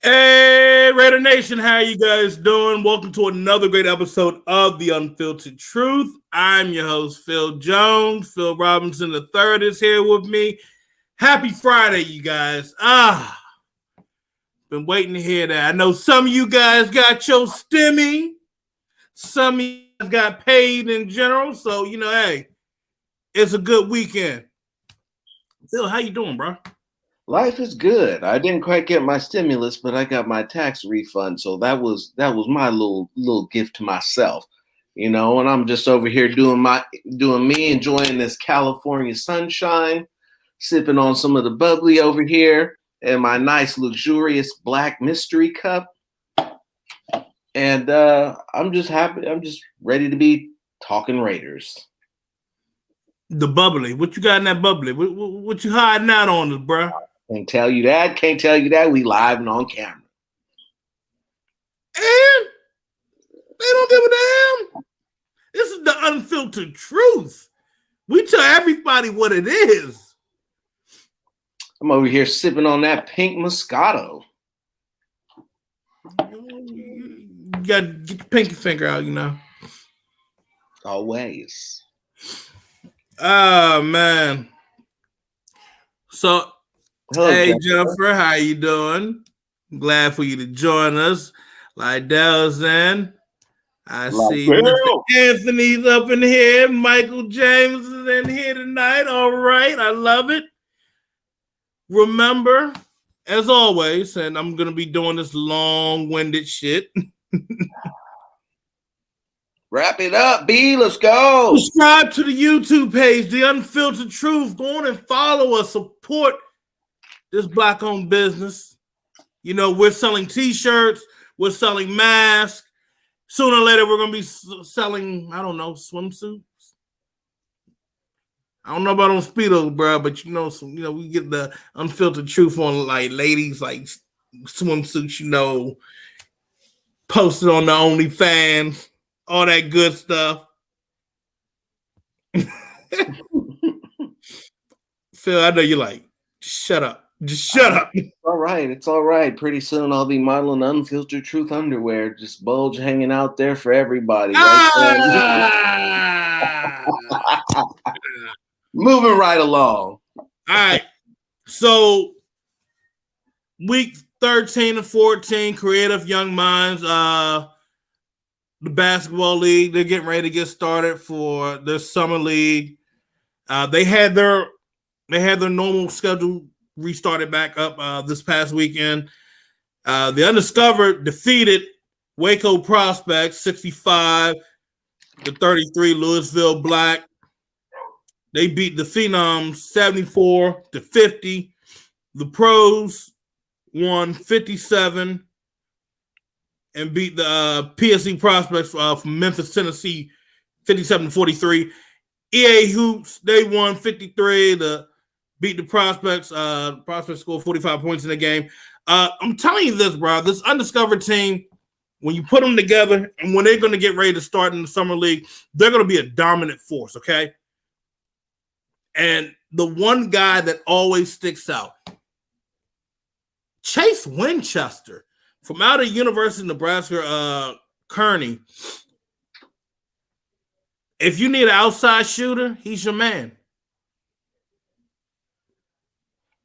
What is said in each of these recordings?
Hey, Raider Nation, how you guys doing? Welcome to another great episode of the Unfiltered Truth. I'm your host, Phil Jones. Phil Robinson III is here with me. Happy Friday, you guys. Been waiting to hear that. I know some of you guys got your stimmy. Some of you guys got paid in general. So, hey, it's a good weekend. Phil, how you doing, bro? Life is good. I didn't quite get my stimulus, but I got my tax refund, so that was my little gift to myself, And I'm just over here doing me, enjoying this California sunshine, sipping on some of the bubbly over here, and my nice luxurious black mystery cup. And I'm just happy. I'm just ready to be talking Raiders. The bubbly. What you got in that bubbly? What you hiding out on us, bro? Can't tell you that. Can't tell you that. We live and on camera. And they don't give a damn. This is the unfiltered truth. We tell everybody what it is. I'm over here sipping on that pink Moscato. You got to get your pinky finger out, Always. Oh, man. So, hello, hey, Jennifer, how you doing? I'm glad for you to join us. Lydell's in. I see Mr. Anthony's up in here. Michael James is in here tonight. All right. I love it. Remember, as always, and I'm going to be doing this long-winded shit. Wrap it up, B. Let's go. Subscribe to the YouTube page, The Unfiltered Truth. Go on and follow us. Support this Black-owned business. We're selling T-shirts. We're selling masks. Sooner or later, we're going to be selling, I don't know, swimsuits. I don't know about on Speedos, bro, but we get the Unfiltered Truth on like ladies, like swimsuits, posted on the OnlyFans, all that good stuff. Phil, I know you're like, shut up. Just shut up. It's all right. Pretty soon I'll be modeling Unfiltered Truth underwear, just bulge hanging out there for everybody. Moving right along. All right. So week 13 and 14, Creative Young Minds, the basketball league, they're getting ready to get started for their summer league. They had their normal schedule restarted back up this past weekend. The Undiscovered defeated Waco Prospects 65-33. Louisville Black. They beat the Phenoms 74-50. The Pros won 57 and beat the PSC Prospects from Memphis, Tennessee 57-43. EA Hoops, they won 53 to beat the Prospects. Prospects scored 45 points in the game. I'm telling you this, bro. This Undiscovered team, when you put them together and when they're going to get ready to start in the summer league, they're going to be a dominant force, okay? And the one guy that always sticks out, Chase Winchester from out of University of Nebraska, Kearney. If you need an outside shooter, he's your man.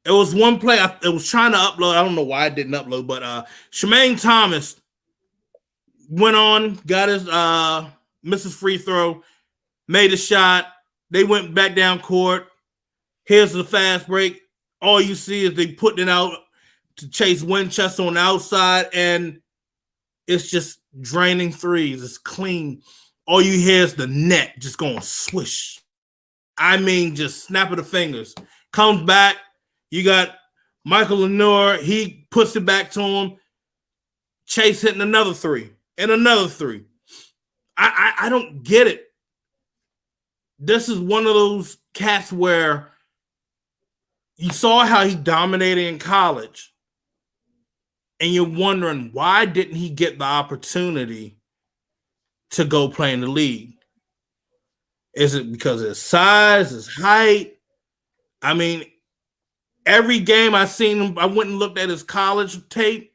It was one play. It was trying to upload. I don't know why I didn't upload, but Shemaine Thomas went on, got his missed his free throw, made a shot. They went back down court. Here's the fast break. All you see is they putting it out to Chase Winchester on the outside, and it's just draining threes. It's clean. All you hear is the net just going swish. I mean, just snap of the fingers. Comes back. You got Michael Lenoir. He puts it back to him. Chase hitting another three and another three. I don't get it. This is one of those cats where you saw how he dominated in college, and you're wondering why didn't he get the opportunity to go play in the league? Is it because of his size, his height? I mean, every game I seen him, I went and looked at his college tape.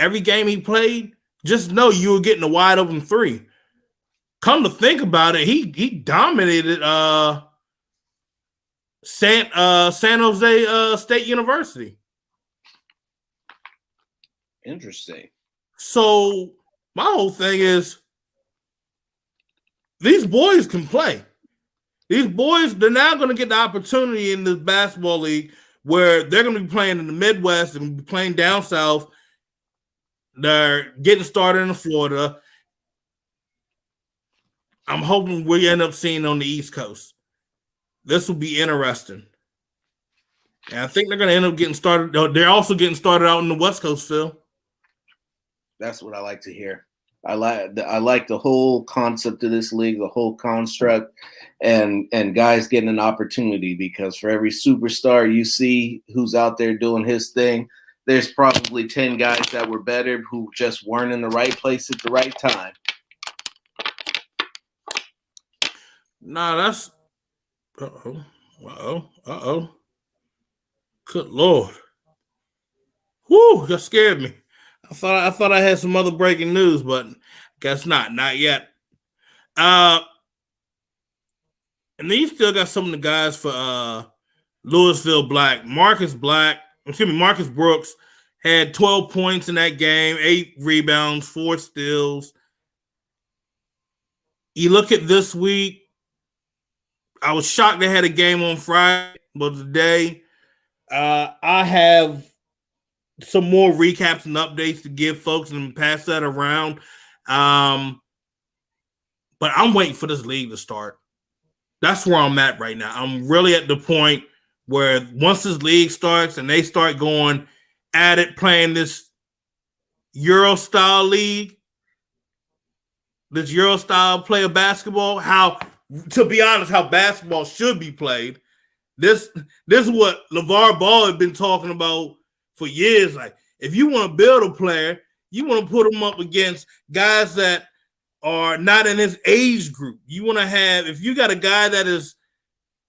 every game he played, just know you were getting a wide open three. Come to think about it, he dominated San Jose State University. Interesting. So my whole thing is these boys can play. These boys, they're now going to get the opportunity in this basketball league where they're going to be playing in the Midwest, they're going to be playing down south. They're getting started in Florida. I'm hoping we end up seeing on the East Coast. This will be interesting. And I think they're going to end up getting started. They're also getting started out in the West Coast, Phil. That's what I like to hear. I like the whole concept of this league, the whole construct, and guys getting an opportunity, because for every superstar you see who's out there doing his thing, there's probably 10 guys that were better who just weren't in the right place at the right time. Nah, that's uh-oh. Good Lord. Whoo, that scared me. I thought I had some other breaking news, but guess not yet. And then you still got some of the guys for Louisville Black. Marcus Brooks had 12 points in that game, 8 rebounds, 4 steals. You look at this week, I was shocked they had a game on Friday, but today I have some more recaps and updates to give folks and pass that around. But I'm waiting for this league to start. That's where I'm at right now. I'm really at the point where once this league starts and they start going at it, playing this Euro-style league, this Euro-style play of basketball, to be honest, how basketball should be played. This is what LeVar Ball had been talking about for years. Like, if you want to build a player, you want to put him up against guys that are not in his age group. You want to have, if you got a guy that is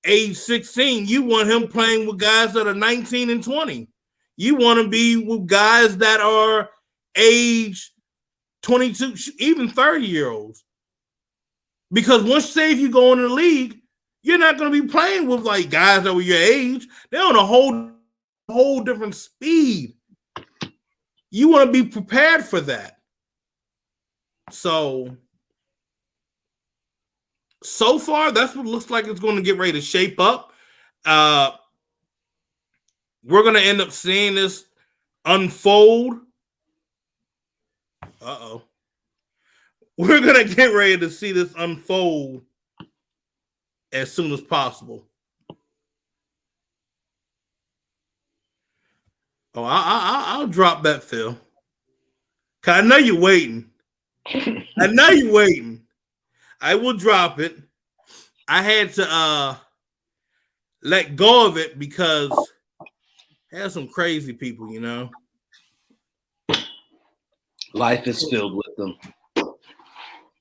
age 16, you want him playing with guys that are 19 and 20. You want to be with guys that are age 22, even 30-year-olds. Because say if you go in the league, you're not going to be playing with like guys that were your age. They're on a whole different speed. You want to be prepared for that. So far, that's what it looks like it's going to get ready to shape up. We're going to end up seeing this unfold. Uh-oh. We're going to get ready to see this unfold as soon as possible. Oh, I'll drop that, Phil. Cause I know you're waiting. I will drop it. I had to let go of it because I had some crazy people, you know. Life is filled with them.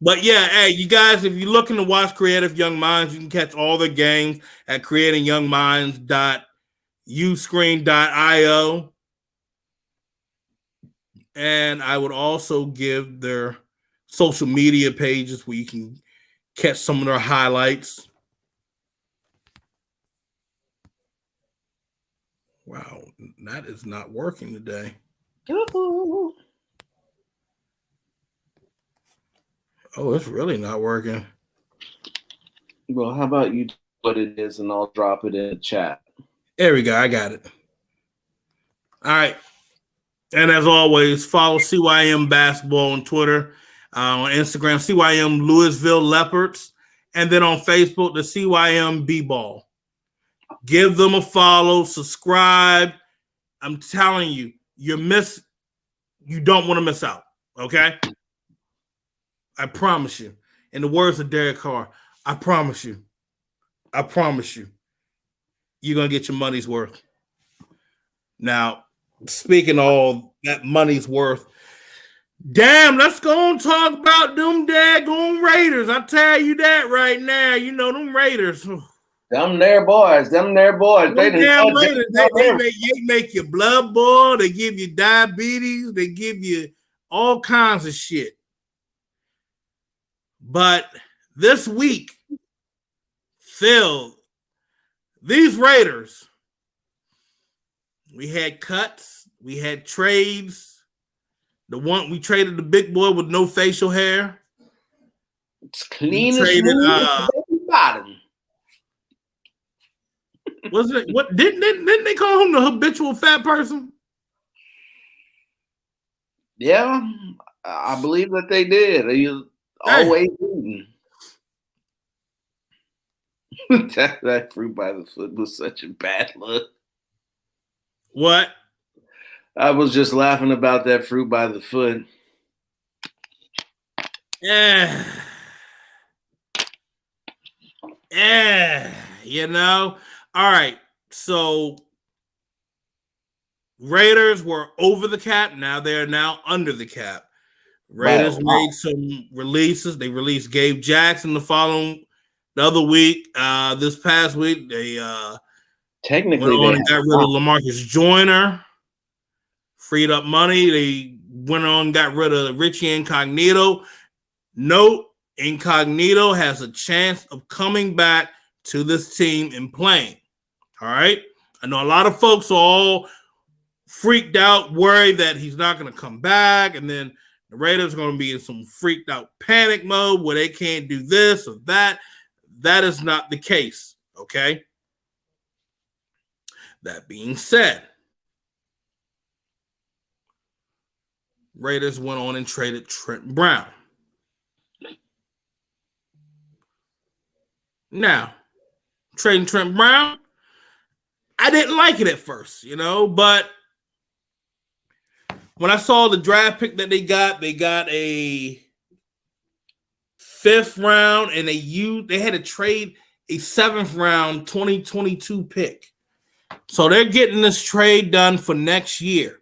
But yeah, hey, you guys, if you're looking to watch Creative Young Minds, you can catch all their games at creatingyoungminds.uscreen.io. And I would also give their social media pages where you can catch some of their highlights. Wow, that is not working today. Ooh. Oh, it's really not working. Well, how about you do what it is and I'll drop it in the chat. There we go. I got it. All right. And as always, follow CYM Basketball on Twitter, on Instagram, CYM Louisville Leopards, and then on Facebook, the CYM B-Ball. Give them a follow, subscribe. I'm telling you, you don't want to miss out, okay? I promise you. In the words of Derek Carr, I promise you. You're going to get your money's worth. Now, speaking of all that money's worth, damn, let's go and talk about them daggone Raiders. I tell you that right now. You know, them Raiders. Them there boys. They done Damn cut Raiders, they make your blood boil. They give you diabetes. They give you all kinds of shit. But this week, Phil, these Raiders, we had cuts, we had trades. The one we traded the big boy with no facial hair. It's clean as smooth bottom. Was it what? Didn't they call him the habitual fat person? Yeah, I believe that they did. He always eating. that fruit by the foot was such a bad look. What? I was just laughing about that fruit by the foot. Yeah. You know. All right. So Raiders were over the cap. Now they're now under the cap. Raiders made some releases. They released Gabe Jackson the other week. This past week, they technically went on and got rid of LaMarcus Joyner. Freed up money. They went on and got rid of Richie Incognito. Note, Incognito has a chance of coming back to this team and playing. All right? I know a lot of folks are all freaked out, worried that he's not going to come back, and then the Raiders are going to be in some freaked out panic mode where they can't do this or that. That is not the case, okay? That being said, Raiders went on and traded Trent Brown. Now, trading Trent Brown, I didn't like it at first, but when I saw the draft pick that they got a 5th round and they had to trade a 7th round 2022 pick. So they're getting this trade done for next year.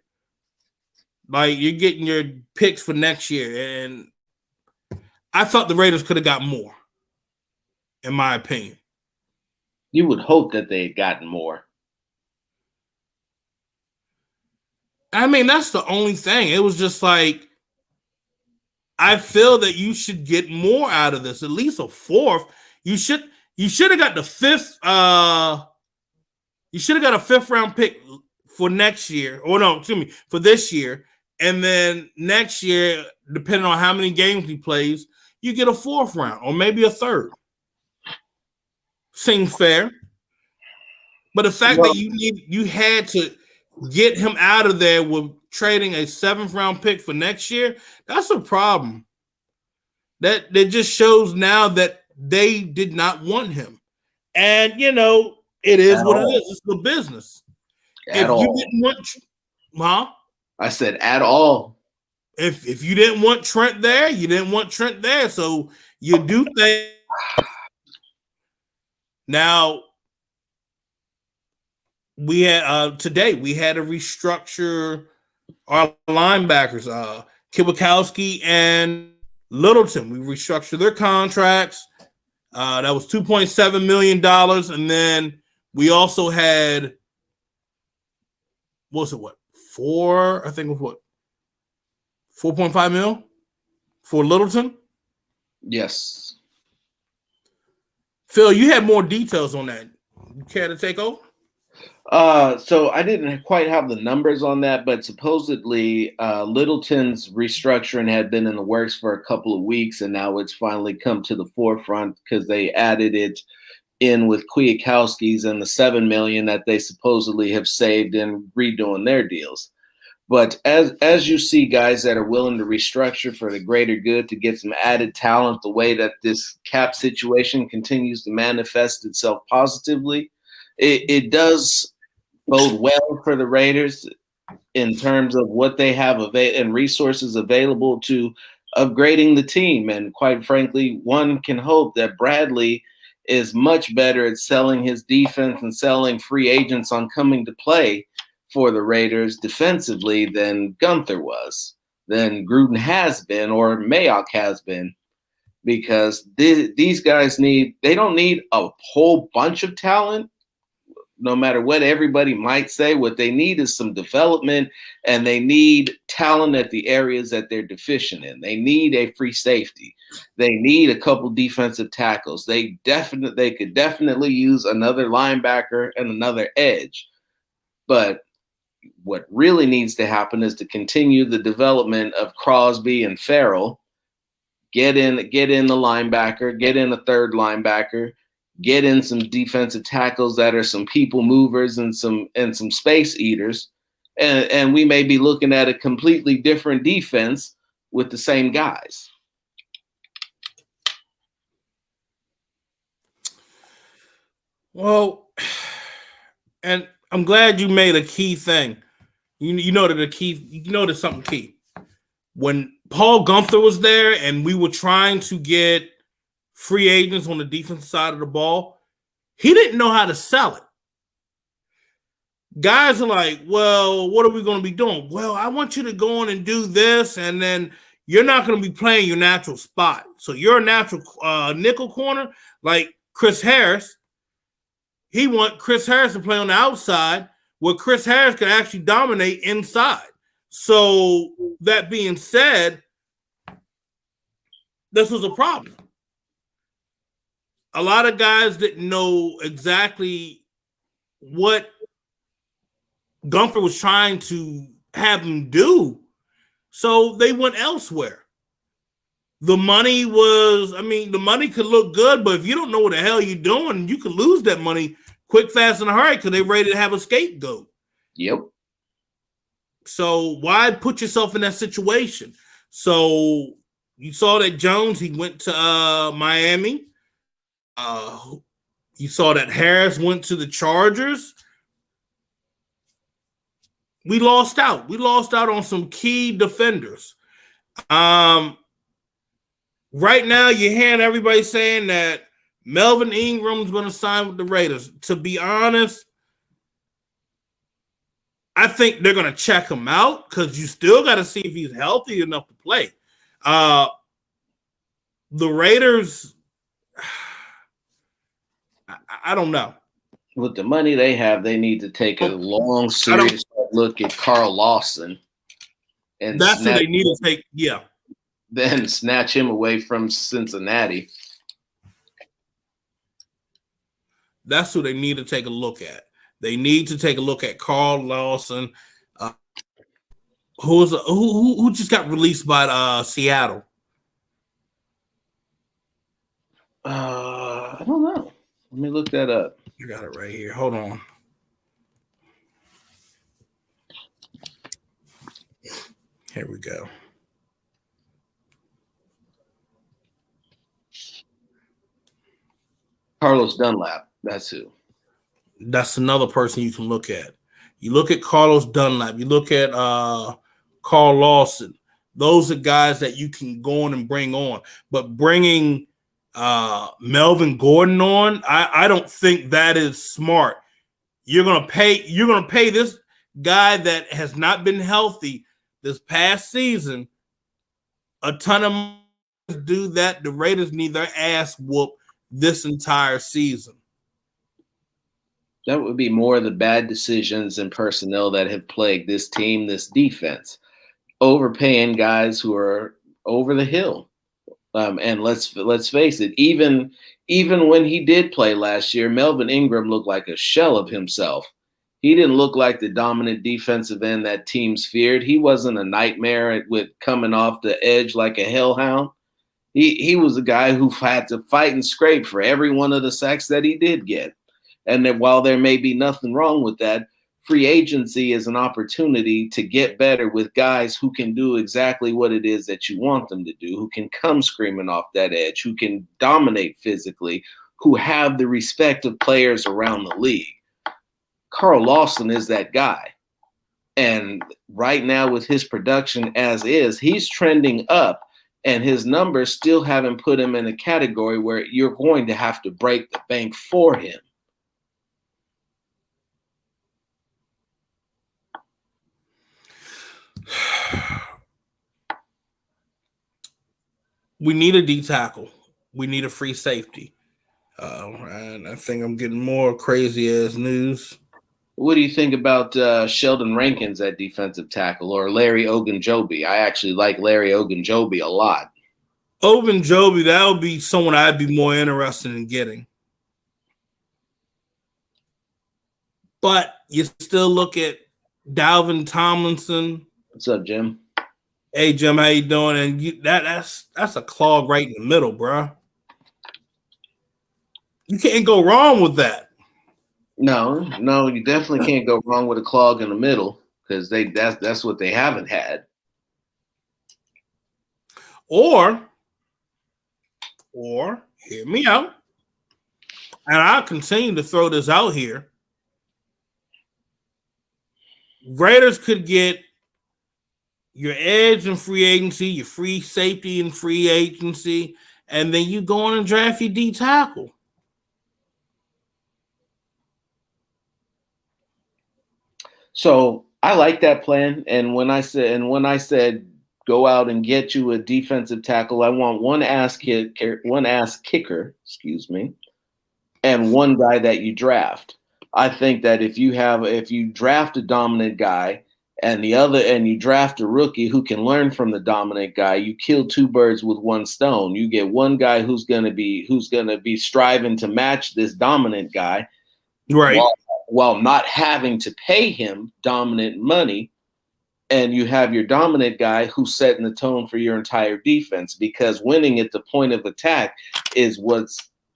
Like, you're getting your picks for next year. And I thought the Raiders could have got more, in my opinion. You would hope that they had gotten more. I mean, that's the only thing. It was just like, I feel that you should get more out of this, at least a 4th. You should have got the 5th. You should have got a 5th round pick for next year. Or no, excuse me, for this year. And then next year, depending on how many games he plays, you get a 4th round or maybe a 3rd. Seems fair. But the fact that you had to get him out of there with trading a 7th round pick for next year, that's a problem. That just shows now that they did not want him. And, it is what it is. It's the business. If you didn't want, I said at all. If you didn't want Trent there, you didn't want Trent there. So you do things. Now, we had today we had to restructure our linebackers, Kwiatkowski and Littleton. We restructured their contracts. That was $2.7 million. And then we also had, I think it was 4.5 mil for Littleton? Yes. Phil, you had more details on that. You care to take over? So I didn't quite have the numbers on that, but supposedly Littleton's restructuring had been in the works for a couple of weeks, and now it's finally come to the forefront because they added it in with Kwiatkowski's and the $7 million that they supposedly have saved in redoing their deals. But as you see guys that are willing to restructure for the greater good to get some added talent, the way that this cap situation continues to manifest itself positively, it does bode well for the Raiders in terms of what they have and resources available to upgrading the team. And quite frankly, one can hope that Bradley is much better at selling his defense and selling free agents on coming to play for the Raiders defensively than Gunther was, than Gruden has been, or Mayock has been. because these guys they don't need a whole bunch of talent. No matter what everybody might say, what they need is some development, and they need talent at the areas that they're deficient in. They need a free safety. They need a couple defensive tackles. They could definitely use another linebacker and another edge. But what really needs to happen is to continue the development of Crosby and Farrell. Get in the linebacker, get in a third linebacker, get in some defensive tackles that are some people movers and some space eaters, and we may be looking at a completely different defense with the same guys. Well, and I'm glad you made a key thing. You know that there's something key. When Paul Gunther was there and we were trying to get free agents on the defensive side of the ball, he didn't know how to sell it. Guys are like, well, what are we going to be doing? Well, I want you to go on and do this, and then you're not going to be playing your natural spot. So you're a natural nickel corner, like Chris Harris. He want Chris Harris to play on the outside where Chris Harris could actually dominate inside. So that being said, this was a problem. A lot of guys didn't know exactly what Gunther was trying to have him do, so they went elsewhere. The money could look good, but if you don't know what the hell you're doing, you could lose that money quick, fast, and a hurry because they're ready to have a scapegoat. Yep. So why put yourself in that situation? So you saw that Jones, he went to Miami. You saw that Harris went to the Chargers. We lost out. We lost out on some key defenders. Right now, you're hearing everybody saying that Melvin Ingram's going to sign with the Raiders. To be honest, I think they're going to check him out because you still got to see if he's healthy enough to play. The Raiders, I don't know. With the money they have, they need to take a long, serious look at Carl Lawson. And that's what they need to take, yeah. Then snatch him away from Cincinnati. That's who they need to take a look at. They need to take a look at Carl Lawson, who just got released by Seattle. I don't know. Let me look that up. I got it right here. Hold on. Here we go. Carlos Dunlap. That's who. That's another person you can look at. You look at Carlos Dunlap. You look at Carl Lawson. Those are guys that you can go on and bring on. But bringing Melvin Gordon on, I don't think that is smart. You're gonna pay this guy that has not been healthy this past season a ton of money to do that. The Raiders need their ass whooped this entire season. That would be more of the bad decisions and personnel that have plagued this team, this defense. Overpaying guys who are over the hill. And let's face it, even when he did play last year, Melvin Ingram looked like a shell of himself. He didn't look like the dominant defensive end that teams feared. He wasn't a nightmare with coming off the edge like a hellhound. He was a guy who had to fight and scrape for every one of the sacks that he did get. And that while there may be nothing wrong with that, free agency is an opportunity to get better with guys who can do exactly what it is that you want them to do, who can come screaming off that edge, who can dominate physically, who have the respect of players around the league. Carl Lawson is that guy. And right now with his production as is, he's trending up, and his numbers still haven't put him in a category where you're going to have to break the bank for him. We need a D tackle. We need a free safety. And I think I'm getting more crazy ass news. What do you think about Sheldon Rankins at defensive tackle or Larry Ogunjobi? I actually like Larry Ogunjobi a lot. Ogunjobi, that would be someone I'd be more interested in getting. But you still look at Dalvin Tomlinson. What's up, Jim? Hey, Jim, how you doing? And that's a clog right in the middle, bro. You can't go wrong with that. No, you definitely can't go wrong with a clog in the middle because that's what they haven't had. Or hear me out, and I'll continue to throw this out here. Raiders could get your edge in free agency, your free safety in free agency, and then you go on and draft your D tackle. So I like that plan. And when I said go out and get you a defensive tackle, I want one ass kicker, excuse me, and one guy that you draft. I think that if you draft a dominant guy and you draft a rookie who can learn from the dominant guy, you kill two birds with one stone. You get one guy who's gonna be striving to match this dominant guy, right? While not having to pay him dominant money, and you have your dominant guy who's setting the tone for your entire defense, because winning at the point of attack is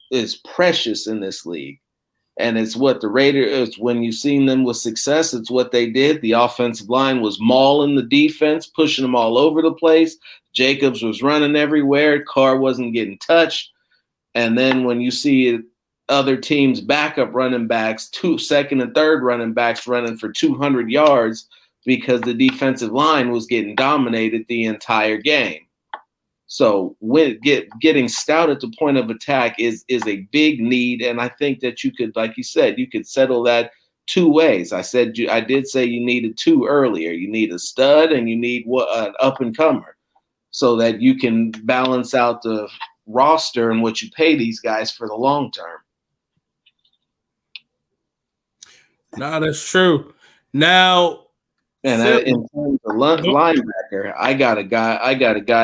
is precious in this league. And it's what the Raiders, when you've seen them with success, it's what they did. The offensive line was mauling the defense, pushing them all over the place. Jacobs was running everywhere. Carr wasn't getting touched. And then when you see other teams' backup running backs, second and third running backs running for 200 yards because the defensive line was getting dominated the entire game. So getting stout at the point of attack is a big need, and I think that you could, like you said, you could settle that two ways. I did say you needed two earlier. You need a stud and you need an up and comer, so that you can balance out the roster and what you pay these guys for the long term. No, that's true. Now. And in terms of linebacker, I got a guy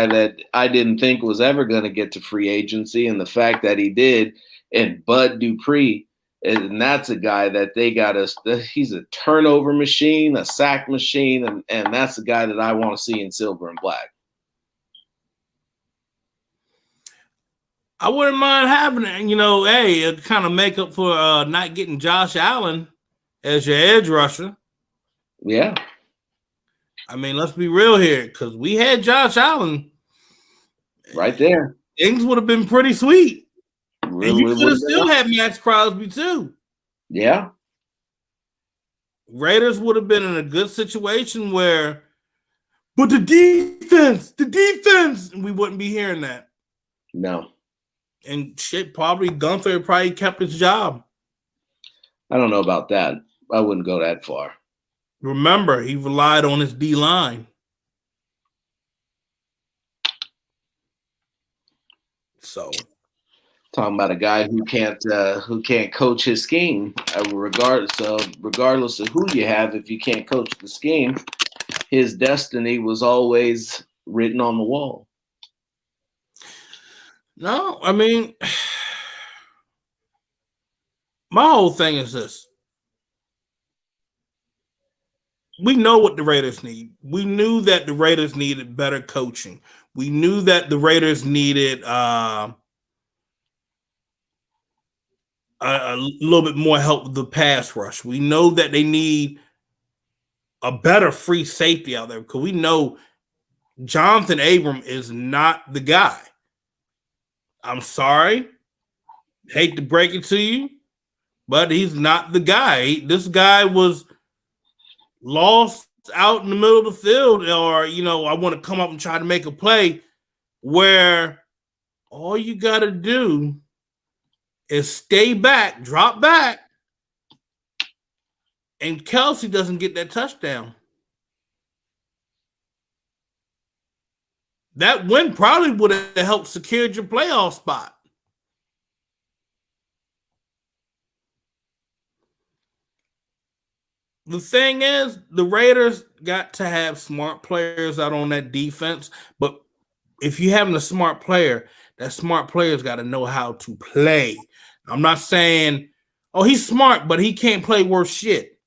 that I didn't think was ever going to get to free agency, and the fact that he did, and Bud Dupree, and that's a guy that they got he's a turnover machine, a sack machine, and that's a guy that I want to see in silver and black. I wouldn't mind having it, it kind of make up for not getting Josh Allen as your edge rusher. Yeah. I mean, let's be real here, because we had Josh Allen right there. Things would have been pretty sweet. Really, and you could have still had Max Crosby too. Yeah. Raiders would have been in a good situation where, but the defense, we wouldn't be hearing that. No. And shit, Gunther probably kept his job. I don't know about that. I wouldn't go that far. Remember, he relied on his D line. So, talking about a guy who can't coach his scheme, regardless of who you have. If you can't coach the scheme, his destiny was always written on the wall. No, I mean, my whole thing is this. We know what the Raiders need. We knew that the Raiders needed better coaching. We knew that the Raiders needed a little bit more help with the pass rush. We know that they need a better free safety out there, because we know Jonathan Abram is not the guy. I'm sorry. Hate to break it to you, but he's not the guy. This guy was lost out in the middle of the field, or, I want to come up and try to make a play, where all you got to do is stay back, drop back, and Kelsey doesn't get that touchdown. that win probably would have helped secure your playoff spot. The thing is, the Raiders got to have smart players out on that defense, but if you having a smart player, that smart player's got to know how to play. I'm not saying, oh, he's smart, but he can't play worth shit,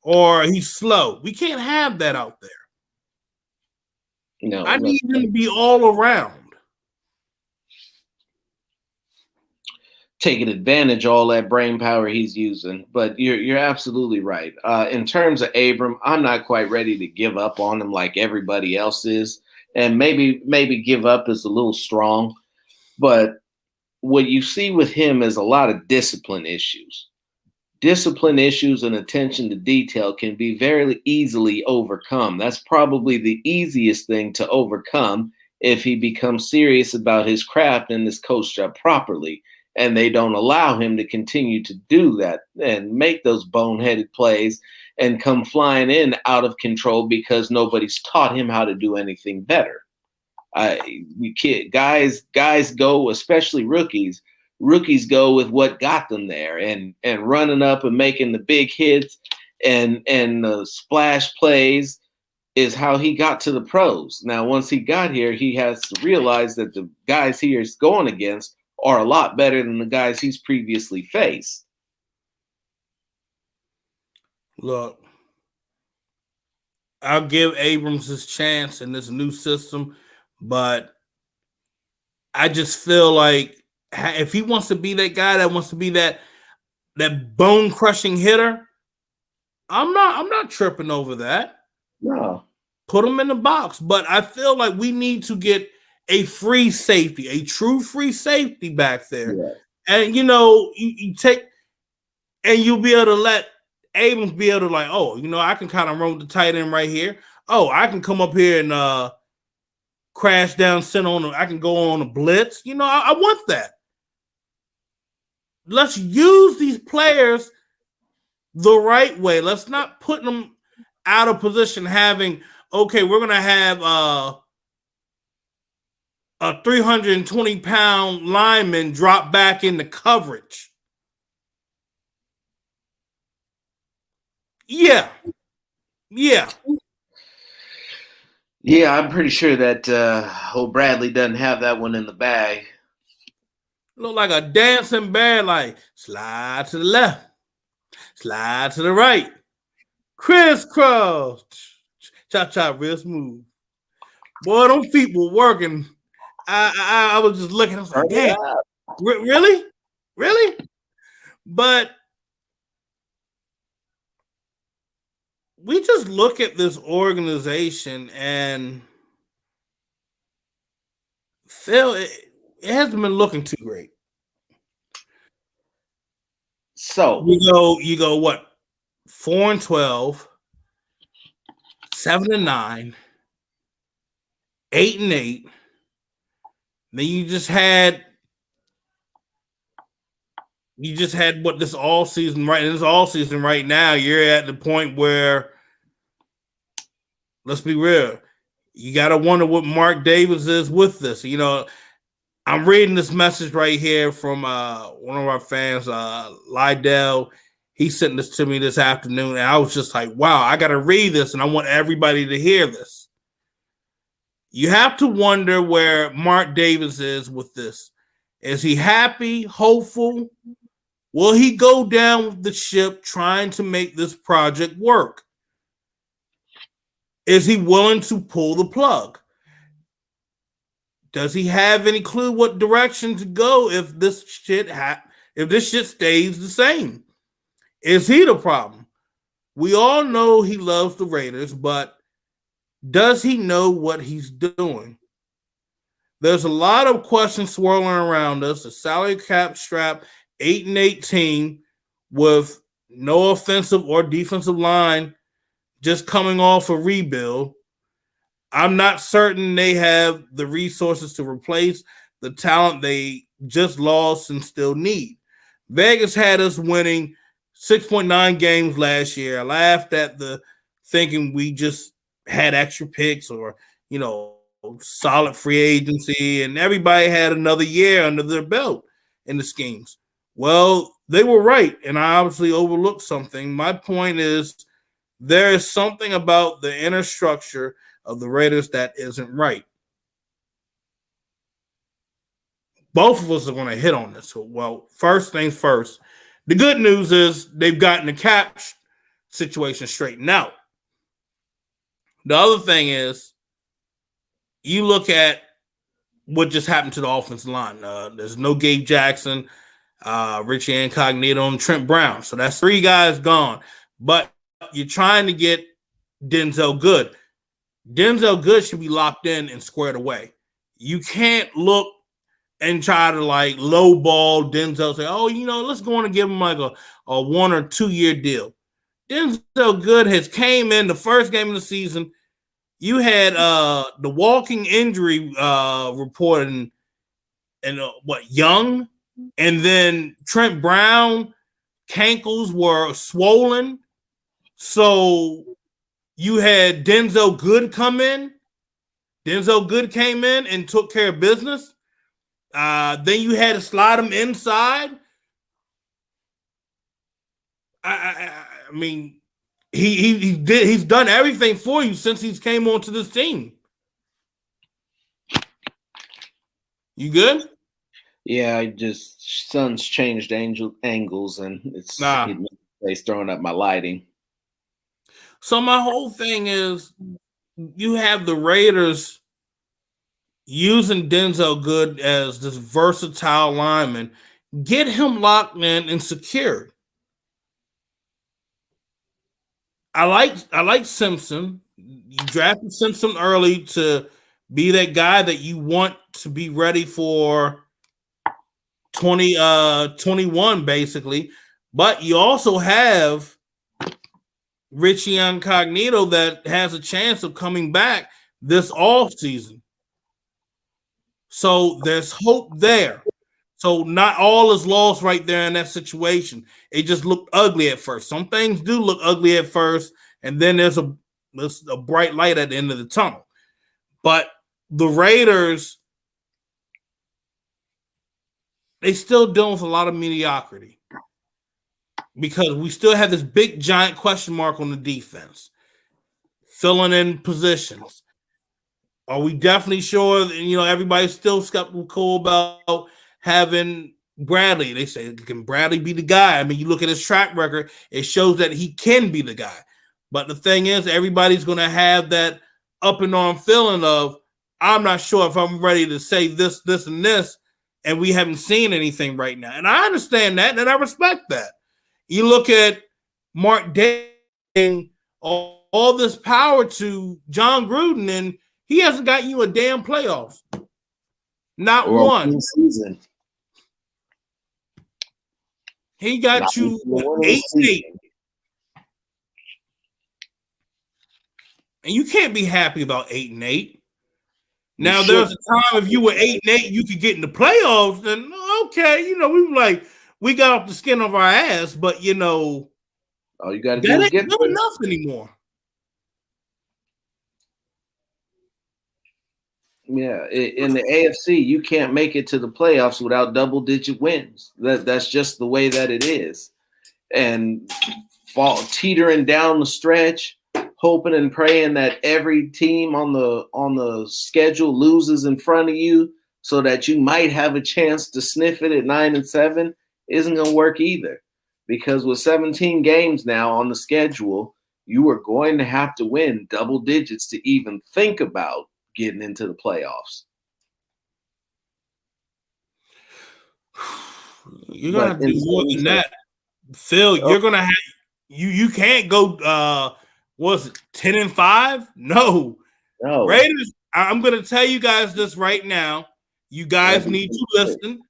or he's slow. We can't have that out there. No, I need him to be all around. Taking advantage of all that brain power he's using. But you're absolutely right. In terms of Abram, I'm not quite ready to give up on him like everybody else is. And maybe give up is a little strong. But what you see with him is a lot of discipline issues. Discipline issues and attention to detail can be very easily overcome. That's probably the easiest thing to overcome if he becomes serious about his craft and is coached up properly. And they don't allow him to continue to do that and make those boneheaded plays and come flying in out of control because nobody's taught him how to do anything better. Guys go, especially rookies. Rookies go with what got them there, and running up and making the big hits and the splash plays is how he got to the pros. Now, once he got here, he has to realize that the guys he is going against are a lot better than the guys he's previously faced. Look, I'll give Abrams his chance in this new system, but I just feel like if he wants to be that guy that wants to be that bone crushing hitter, I'm not tripping over that. No. Put him in the box, but I feel like we need to get a free safety, a true free safety back there. Yeah. And you take, and you'll be able to let Abrams be able to like, oh, I can kind of run with the tight end right here. Oh, I can come up here and crash down center I can go on a blitz. I want that. Let's use these players the right way. Let's not put them out of position having, okay, we're going to have a 320-pound lineman drop back into coverage. Yeah. I'm pretty sure that old Bradley doesn't have that one in the bag. Look like a dancing bear, like slide to the left, slide to the right, crisscross, chop, real smooth. Boy, them feet were working. I was just looking. I was like, damn, really? But we just look at this organization and feel it hasn't been looking too great. So you go what? 4-12, 7-9, 8-8. Then you just had what this all season right now. You're at the point where, let's be real, you got to wonder what Mark Davis is with this. I'm reading this message right here from one of our fans, Lydell. He sent this to me this afternoon, and I was just like, wow, I got to read this, and I want everybody to hear this. You have to wonder where Mark Davis is with this. Is he happy, hopeful? Will he go down with the ship trying to make this project work? Is he willing to pull the plug? Does he have any clue what direction to go if this shit stays the same? Is he the problem? We all know he loves the Raiders, but does he know what he's doing? There's a lot of questions swirling around us. The salary cap strap, 8-18, with no offensive or defensive line, just coming off a rebuild. I'm not certain they have the resources to replace the talent they just lost and still need. Vegas had us winning 6.9 games last year. I laughed at the thinking we just had extra picks or, solid free agency, and everybody had another year under their belt in the schemes. Well, they were right, and I obviously overlooked something. My point is there is something about the inner structure of the Raiders that isn't right. Both of us are going to hit on this. Well, first things first. The good news is they've gotten the cap situation straightened out. The other thing is you look at what just happened to the offensive line. There's no Gabe Jackson, Richie Incognito, and Trent Brown. So that's 3 guys gone. But you're trying to get Denzel Good. Denzel Good should be locked in and squared away. You can't look and try to like lowball Denzel, say, oh, let's go on and give him like a 1 or 2 year deal. Denzel Good has came in the first game of the season. You had the walking injury report and Young, and then Trent Brown cankles were swollen. So you had Denzel Good come in. Denzel Good came in and took care of business. Then you had to slide him inside. I mean, he's done everything for you since he's came onto this team. You good? Yeah, sun's changed angles, and it's throwing up my lighting. So my whole thing is, you have the Raiders using Denzel Good as this versatile lineman. Get him locked in and secured. I like Simpson. You drafted Simpson early to be that guy that you want to be ready for 2021, basically. But you also have Richie Incognito that has a chance of coming back this offseason. So there's hope there. So not all is lost right there in that situation. It just looked ugly at first. Some things do look ugly at first, and then there's a bright light at the end of the tunnel. But the Raiders, they still dealing with a lot of mediocrity because we still have this big giant question mark on the defense, filling in positions. Are we definitely sure that, everybody's still skeptical about having Bradley? They say, can Bradley be the guy? I mean, you look at his track record, it shows that he can be the guy. But the thing is, everybody's going to have that up and on feeling of, I'm not sure if I'm ready to say this, this, and this, and we haven't seen anything right now. And I understand that, and I respect that. You look at Mark Day, all this power to John Gruden, and he hasn't got you a damn playoffs. Not one. Season. He got you 8-8. And you can't be happy about 8-8. Now, there's a time if you were 8-8, you could get in the playoffs, then okay, we were like, we got off the skin of our ass, but all you got to do is get good enough anymore. Yeah, in the AFC, you can't make it to the playoffs without double-digit wins. That's just the way that it is. And teetering down the stretch, hoping and praying that every team on the schedule loses in front of you so that you might have a chance to sniff it at 9-7 isn't going to work either. Because with 17 games now on the schedule, you are going to have to win double digits to even think about getting into the playoffs. You're gonna do more than that, Phil. You're gonna have you can't go. Was it 10-5? No. Raiders. I'm gonna tell you guys this right now. You guys need to listen.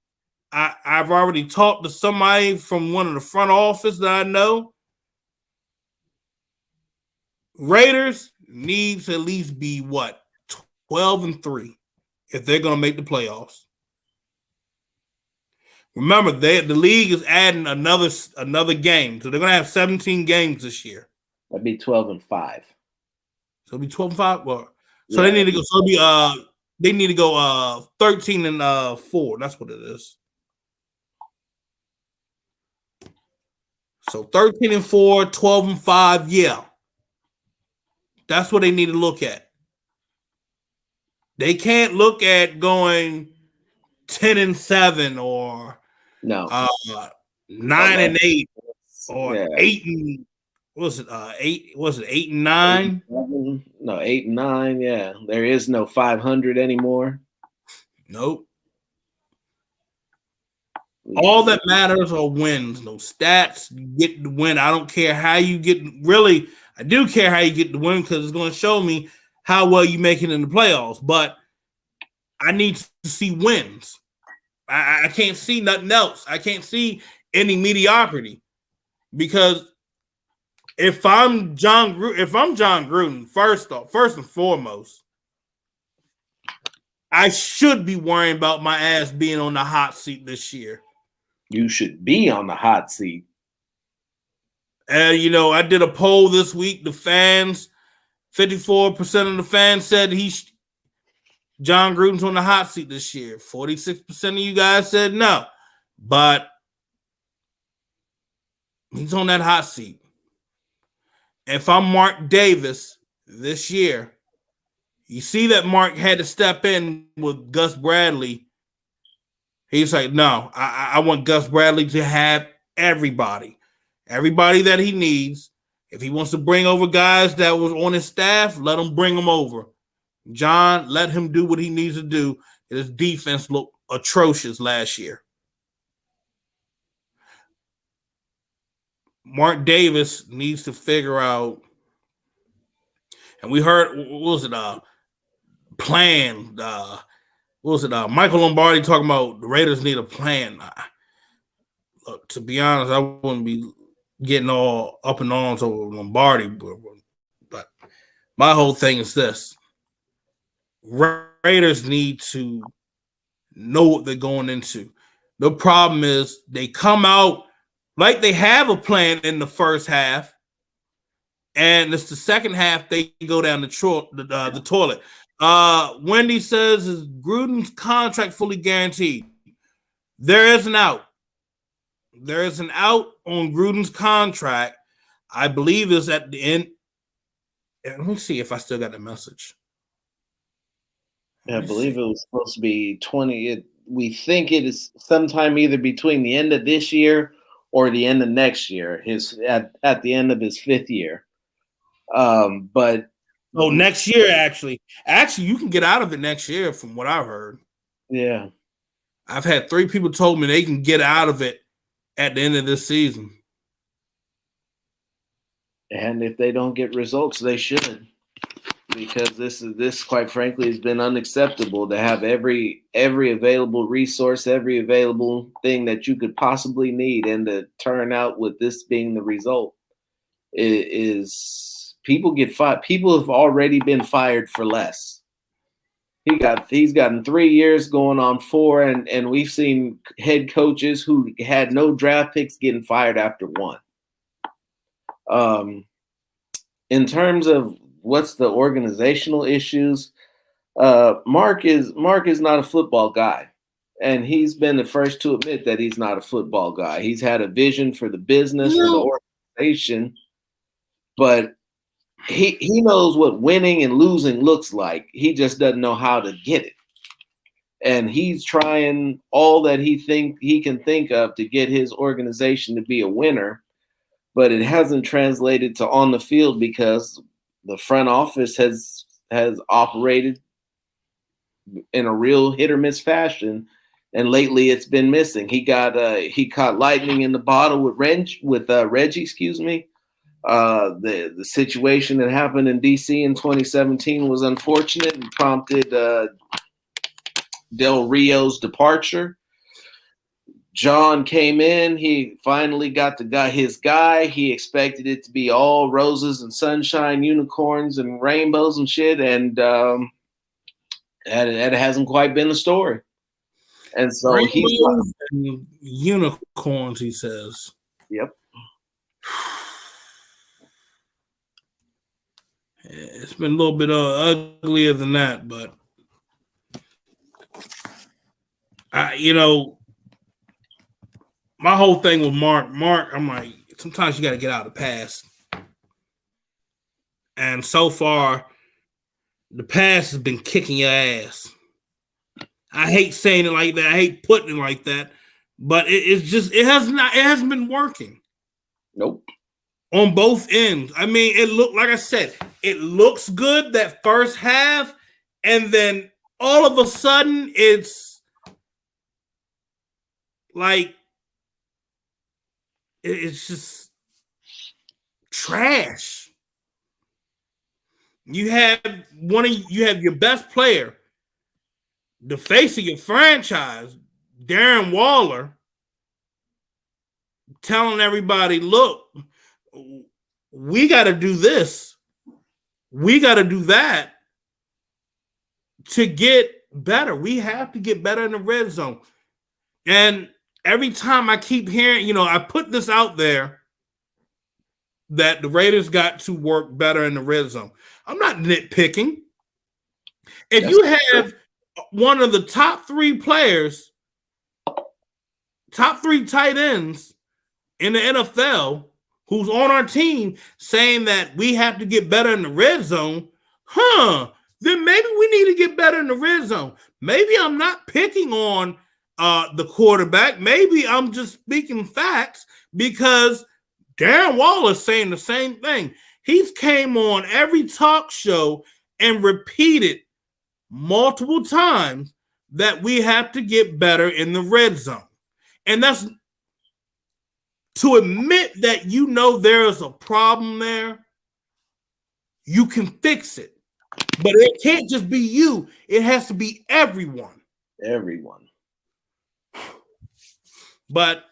I've already talked to somebody from one of the front office that I know. Raiders needs to at least be 12-3 if they're going to make the playoffs. Remember, the league is adding another game, so they're going to have 17 games this year. That'd be 12-5. So it'll be 12-5. Well, So they need to go. So it'll be they need to go 13-4. That's what it is. So 13-4, 12-5. Yeah, that's what they need to look at. They can't look at going 10-7 or 9-8 or 8 was it 8? Was it 8-9? No, 8-9. Yeah, there is no 500 anymore. Nope. All that matters are wins, no stats. You get the win. I don't care how you get. Really, I do care how you get the win because it's going to show me how well you make it in the playoffs. But I need to see wins. I can't see nothing else. I can't see any mediocrity because if I'm John Gruden, first and foremost, I should be worrying about my ass being on the hot seat this year. You should be on the hot seat. And, I did a poll this week. The fans, 54% of the fans said John Gruden's on the hot seat this year. 46% of you guys said no. But he's on that hot seat. If I'm Mark Davis this year, you see that Mark had to step in with Gus Bradley. He's like, no, I want Gus Bradley to have everybody that he needs. If he wants to bring over guys that was on his staff, let him bring them over. John, let him do what he needs to do. His defense looked atrocious last year. Mark Davis needs to figure out, and we heard, what was it, plan, Michael Lombardi talking about the Raiders need a plan. Look, to be honest, I wouldn't be getting all up in arms over Lombardi, but my whole thing is this. Raiders need to know what they're going into. The problem is they come out like they have a plan in the first half, and it's the second half they go down the toilet. Wendy says, is Gruden's contract fully guaranteed? There is an out. There is an out on Gruden's contract. I believe is at the end. Let me see if I still got the message. I believe it was supposed to be 20. We think it is sometime either between the end of this year or the end of next year. At the end of his 5th year. But next year actually, you can get out of it next year, from what I've heard. Yeah, I've had 3 people told me they can get out of it at the end of this season. And if they don't get results, they should. Because this quite frankly has been unacceptable to have every available resource, every available thing that you could possibly need, and to turn out with this being the result is people get fired. People have already been fired for less. He's gotten 3 years going on 4, and we've seen head coaches who had no draft picks getting fired after 1. In terms of what's the organizational issues, Mark is not a football guy, and he's been the first to admit that he's not a football guy. He's had a vision for the business, for the organization, but he knows what winning and losing looks like. He just doesn't know how to get it. And he's trying all that he can think of to get his organization to be a winner, but it hasn't translated to on the field because the front office has operated in a real hit or miss fashion, and lately it's been missing. He caught lightning in the bottle with Reggie, excuse me. The situation that happened in DC in 2017 was unfortunate and prompted Del Rio's departure. John came in. He finally got his guy. He expected it to be all roses and sunshine, unicorns and rainbows and shit, and it hasn't quite been the story. And so rainbows and unicorns, he says. Yep. It's been a little bit uglier than that, but my whole thing with Mark, I'm like, sometimes you got to get out of the past. And so far, the past has been kicking your ass. I hate saying it like that. I hate putting it like that, but it hasn't been working. Nope. On both ends. I mean, like I said, it looks good that first half, and then all of a sudden it's like it's just trash. You have your best player, the face of your franchise, Darren Waller, telling everybody, look, we got to do this. We got to do that to get better. We have to get better in the red zone. And every time I keep hearing, I put this out there that the Raiders got to work better in the red zone. I'm not nitpicking. If you have one of the top three tight ends in the NFL who's on our team saying that we have to get better in the red zone, then maybe we need to get better in the red zone. Maybe I'm not picking on the quarterback. Maybe I'm just speaking facts because Darren Waller's saying the same thing. He's came on every talk show and repeated multiple times that we have to get better in the red zone. And that's to admit that there is a problem there. You can fix it. But it can't just be you. It has to be everyone. Everyone. But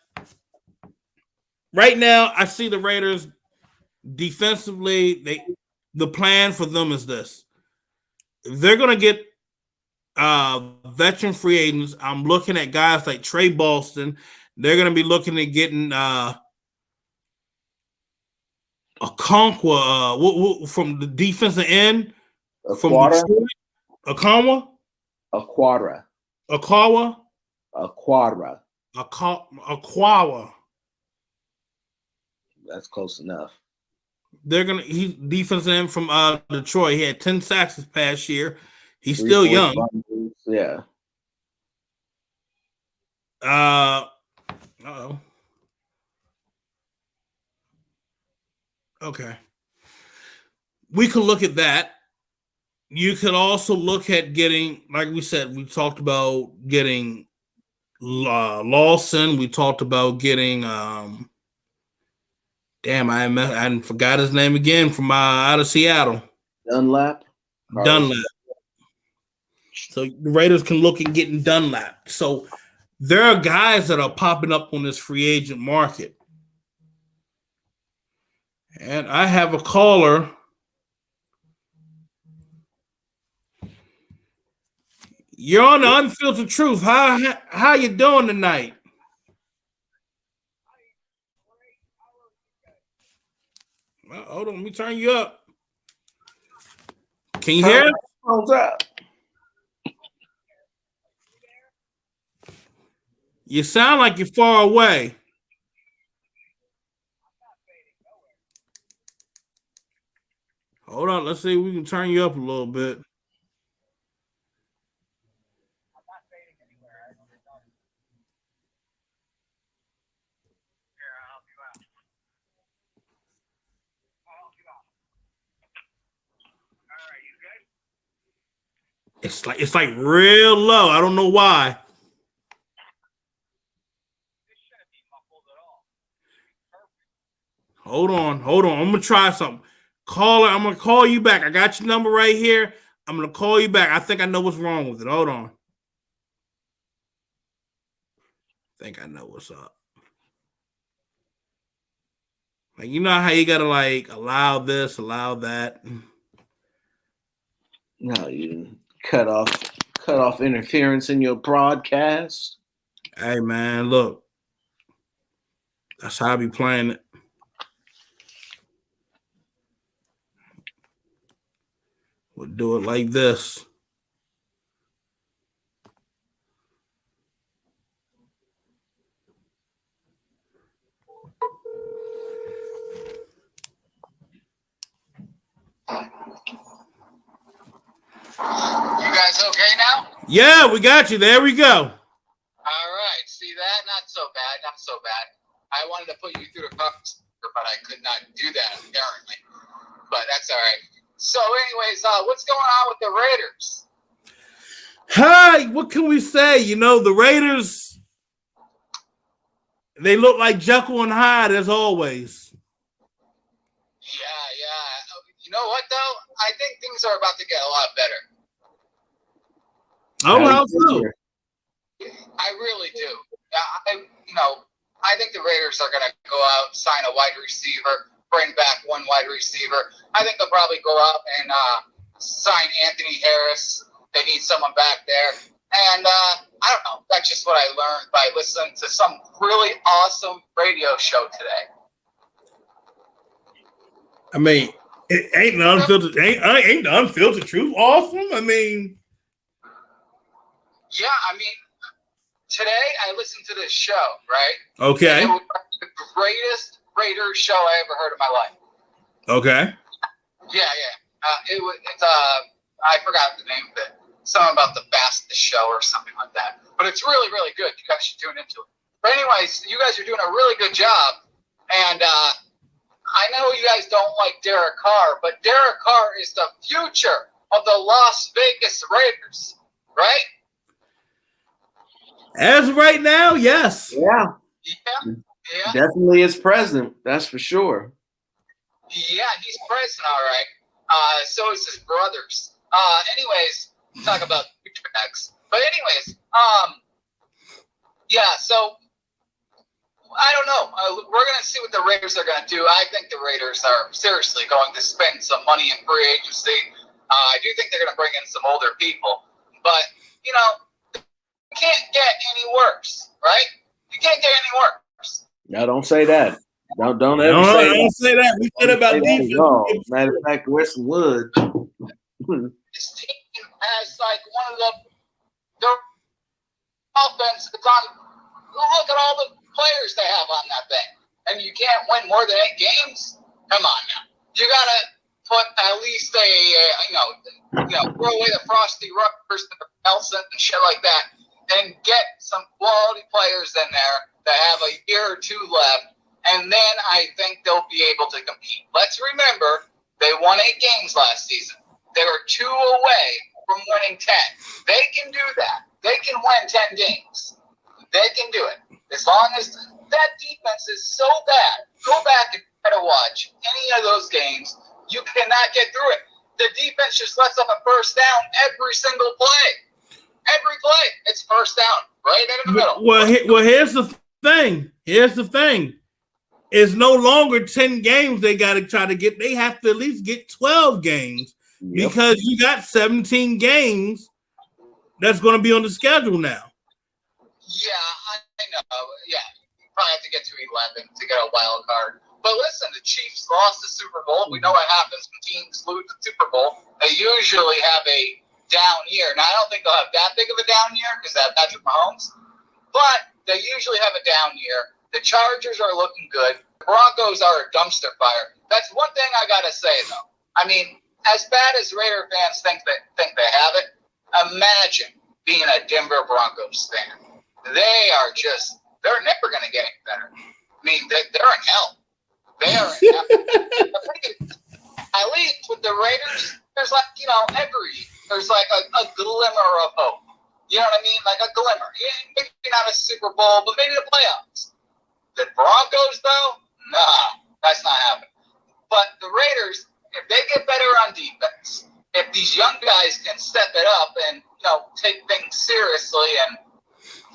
right now, I see the Raiders defensively. The plan for them is this: they're going to get veteran free agents. I'm looking at guys like Trey Boston. They're going to be looking at getting a Okonkwo from the defensive end from Detroit. Okonkwo? Aquara. Akawa? Aquara. Aquawa. That's close enough. He's defensive end from Detroit. He had 10 sacks this past year. He's still young. Yeah. Uh-oh. Okay. We could look at that. You could also look at getting, like we said, we talked about getting Lawson. We talked about getting I forgot his name again from out of Seattle. Dunlap. So the Raiders can look at getting Dunlap. So there are guys that are popping up on this free agent market. And I have a caller. You're on the Unfiltered Truth. How you doing tonight? Well, hold on, let me turn you up. Can you hear? What's up? You sound like you're far away. Hold on, let's see if we can turn you up a little bit. It's like real low. I don't know why. Hold on. I'm gonna try something. Caller, I'm gonna call you back. I got your number right here. I'm gonna call you back. I think I know what's wrong with it. Hold on. I think I know what's up. Like, you know how you gotta allow this, allow that. No, you cut off interference in your broadcast. Hey man, look. That's how I be playing it. We'll do it like this. You guys okay now? Yeah, we got you. There we go. All right. See that? Not so bad. Not so bad. I wanted to put you through the pucks, but I could not do that apparently. But that's all right. So, anyways, what's going on with the Raiders? Hi, what can we say? You know, the Raiders, they look like Jekyll and Hyde as always. Yeah. You know what, though? I think things are about to get a lot better. Oh, how so? I really do. I think the Raiders are going to go out, sign a wide receiver, bring back one wide receiver. I think they'll probably go out and sign Anthony Harris. They need someone back there. And I don't know. That's just what I learned by listening to some really awesome radio show today. I mean, it ain't the unfiltered. Ain't the Unfiltered Truth awesome? I mean, yeah. I mean, today I listened to this show, right? Okay. And it was the greatest Raiders show I ever heard in my life. Okay. Yeah. I forgot the name of it. Something about the fastest show or something like that. But it's really, really good. You guys should tune into it. But anyways, you guys are doing a really good job. And I know you guys don't like Derek Carr, but Derek Carr is the future of the Las Vegas Raiders, right? As of right now, yes. Yeah. Definitely is present. That's for sure. Yeah, he's present, all right. So is his brothers. Anyways, talk about bags. But anyways, yeah, so I don't know. We're going to see what the Raiders are going to do. I think the Raiders are seriously going to spend some money in free agency. I do think they're going to bring in some older people. But, you can't get any worse, right? You can't get any worse. No, don't say that. Don't ever don't say that. We said about defense. Matter of fact, where's some wood? This team has like one of the offense. It's on. Look at all the players they have on that thing, and you can't win more than 8 games. Come on now, you gotta put at least throw away the Frosty Ruckers and the Nelson and shit like that, and get some quality players in there that have a year or 2 left, and then I think they'll be able to compete. Let's remember, they won 8 games last season. They were 2 away from winning 10. They can do that. They can win 10 games. They can do it. As long as that defense is so bad, go back and try to watch any of those games. You cannot get through it. The defense just lets up a first down every single play. Every play, it's first down, right in the middle. Well, here's the thing. It's no longer 10 games they got to try to get. They have to at least get 12 games because you got 17 games that's going to be on the schedule now. Yeah, I know. Yeah, you probably have to get to 11 to get a wild card. But listen, the Chiefs lost the Super Bowl. We know what happens when teams lose the Super Bowl. They usually have a down year. Now, I don't think they'll have that big of a down year because they have Patrick Mahomes. But they usually have a down year. The Chargers are looking good. The Broncos are a dumpster fire. That's one thing I got to say, though. I mean, as bad as Raider fans think they have it, imagine being a Denver Broncos fan. They're never going to get any better. I mean, they're in hell. They are in hell. At least with the Raiders, there's there's like a glimmer of hope. You know what I mean? Like a glimmer. Maybe not a Super Bowl, but maybe the playoffs. The Broncos, though, nah, that's not happening. But the Raiders, if they get better on defense, if these young guys can step it up and take things seriously, and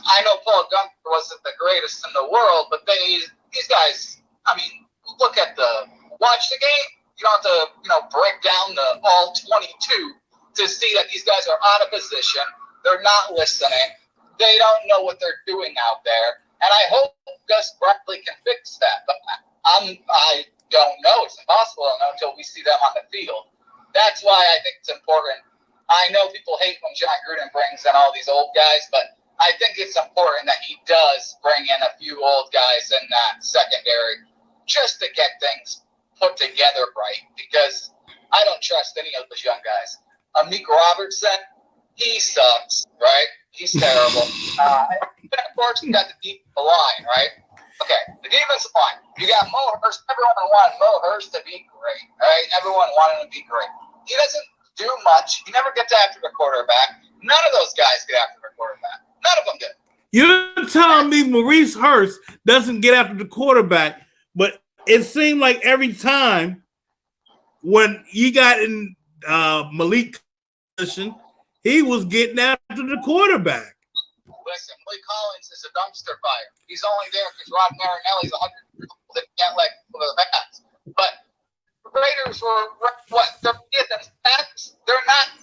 I know Paul Gunther wasn't the greatest in the world, but these guys, I mean, watch the game. You don't have to break down the all 22 to see that these guys are out of position. They're not listening. They don't know what they're doing out there. And I hope Gus Bradley can fix that. But I don't know. It's impossible to know until we see them on the field. That's why I think it's important. I know people hate when John Gruden brings in all these old guys, but I think it's important that he does bring in a few old guys in that secondary just to get things put together right, because I don't trust any of those young guys. Amik Robertson, he sucks, right? He's terrible. But of course, you got the deep line, right? Okay, the defensive line. You got Mo Hurst. Everyone wanted Mo Hurst to be great, right? Everyone wanted him to be great. He doesn't do much. He never gets after the quarterback. None of those guys get after the quarterback. None of them do. You're telling me Maurice Hurst doesn't get after the quarterback, but it seemed like every time when he got in Malik position, he was getting after the quarterback. Listen, Malik Collins is a dumpster fire. He's only there because Rod Marinelli's 100 years old and can't let go of the bats. But the Raiders were what? They're backs. They're not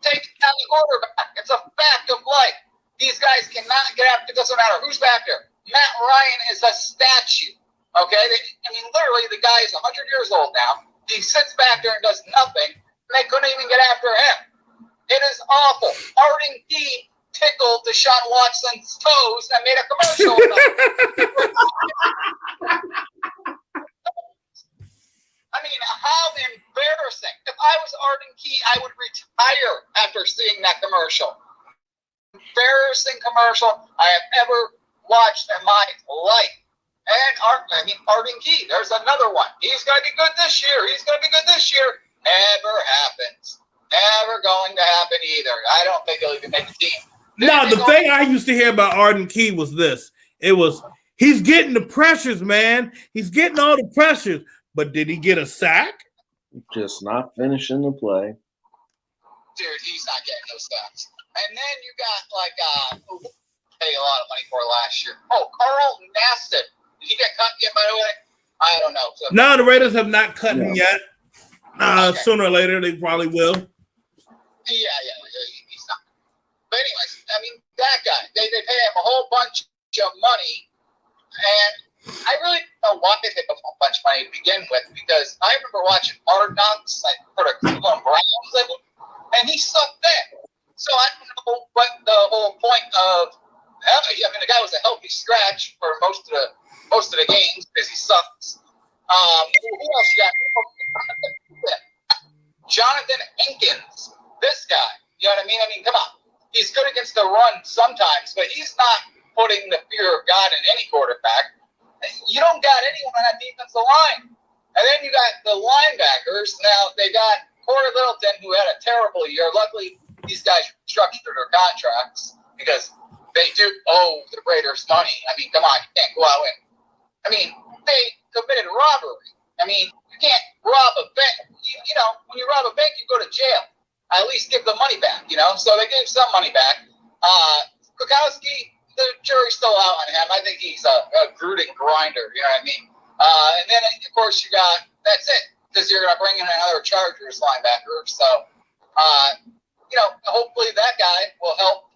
taking down the quarterback. It's a fact of life. These guys cannot get after. It doesn't matter who's back there. Matt Ryan is a statue. Okay, literally, the guy is 100 years old now. He sits back there and does nothing, and they couldn't even get after him. It is awful. Arden Key tickled Deshaun Watson's toes and made a commercial. I mean, how embarrassing. If I was Arden Key, I would retire after seeing that commercial. Embarrassing commercial I have ever watched in my life. And Arden Key, there's another one. He's going to be good this year. He's going to be good this year. Never happens. Never going to happen either. I don't think he'll even make the team. No, the thing I used to hear about Arden Key was this. It was, he's getting the pressures, man. He's getting all the pressures. But did he get a sack? Just not finishing the play. Dude, he's not getting those sacks. And then you got, who paid a lot of money for last year. Oh, Carl Nassib. Did he get cut yet, by the way? I don't know. So, no, the Raiders have not cut him yet. Okay. Sooner or later, they probably will. Yeah, he's not. But anyways, that guy, they pay him a whole bunch of money, and I really don't know why they paid him a whole bunch of money to begin with, because I remember watching Hard Knocks for the Cleveland Browns, and he sucked then. So I don't know what the whole point of. The guy was a healthy scratch for most of the games because he sucks. Who else you got? Jonathan Hankins, this guy. You know what I mean? Come on. He's good against the run sometimes, but he's not putting the fear of God in any quarterback. You don't got anyone on that defensive line. And then you got the linebackers. Now, they got Corey Littleton, who had a terrible year. Luckily, these guys structured their contracts because they do owe the Raiders money. Come on, you can't go out and. They committed robbery. You can't rob a bank. When you rob a bank, you go to jail. At least give the money back, So they gave some money back. Kukowski, the jury's still out on him. I think he's a Gruden grinder, you know what I mean? And then, of course, you got, that's it, because you're going to bring in another Chargers linebacker. So, hopefully that guy will help